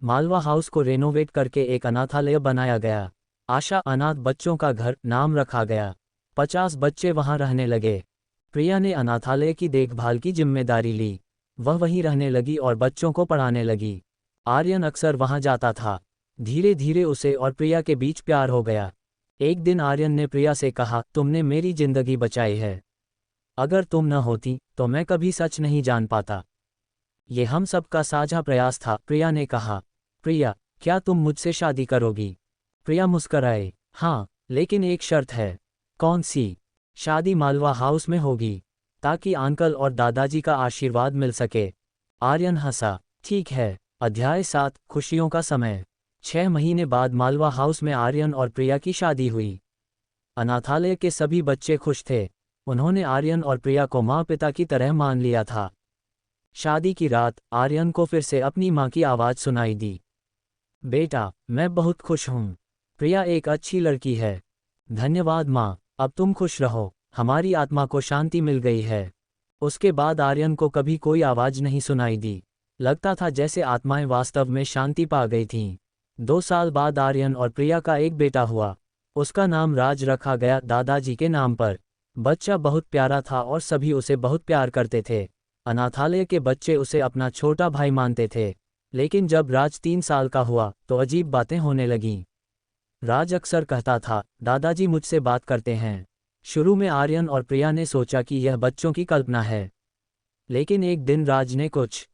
मालवा हाउस को रेनोवेट करके एक अनाथालय बनाया गया। आशा अनाथ बच्चों का घर नाम रखा गया। 50 बच्चे वहां रहने लगे। प्रिया ने अनाथालय की देखभाल की जिम्मेदारी ली। वह वहीं रहने लगी और बच्चों को पढ़ाने लगी। आर्यन अक्सर वहां जाता था। धीरे धीरे उसे और प्रिया के बीच प्यार हो गया। एक दिन आर्यन ने प्रिया से कहा, तुमने मेरी जिंदगी बचाई है। अगर तुम न होती तो मैं कभी सच नहीं जान पाता। ये हम सबका साझा प्रयास था, प्रिया ने कहा। प्रिया, क्या तुम मुझसे शादी करोगी? प्रिया मुस्कराए। हाँ, लेकिन एक शर्त है। कौन सी? शादी मालवा हाउस में होगी, ताकि अंकल और दादाजी का आशीर्वाद मिल सके। आर्यन हंसा। ठीक है। अध्याय 7, खुशियों का समय। 6 महीने बाद मालवा हाउस में आर्यन और प्रिया की शादी हुई। अनाथालय के सभी बच्चे खुश थे। उन्होंने आर्यन और प्रिया को माँ पिता की तरह मान लिया था। शादी की रात आर्यन को फिर से अपनी माँ की आवाज़ सुनाई दी। बेटा, मैं बहुत खुश हूँ। प्रिया एक अच्छी लड़की है। धन्यवाद माँ, अब तुम खुश रहो, हमारी आत्मा को शांति मिल गई है। उसके बाद आर्यन को कभी कोई आवाज़ नहीं सुनाई दी। लगता था जैसे आत्माएं वास्तव में शांति पा गई थीं। 2 साल बाद आर्यन और प्रिया का एक बेटा हुआ। उसका नाम राज रखा गया, दादाजी के नाम पर। बच्चा बहुत प्यारा था और सभी उसे बहुत प्यार करते थे। अनाथालय के बच्चे उसे अपना छोटा भाई मानते थे। लेकिन जब राज 3 साल का हुआ तो अजीब बातें होने लगीं। राज अक्सर कहता था, दादाजी मुझसे बात करते हैं। शुरू में आर्यन और प्रिया ने सोचा कि यह बच्चों की कल्पना है। लेकिन एक दिन राज ने कुछ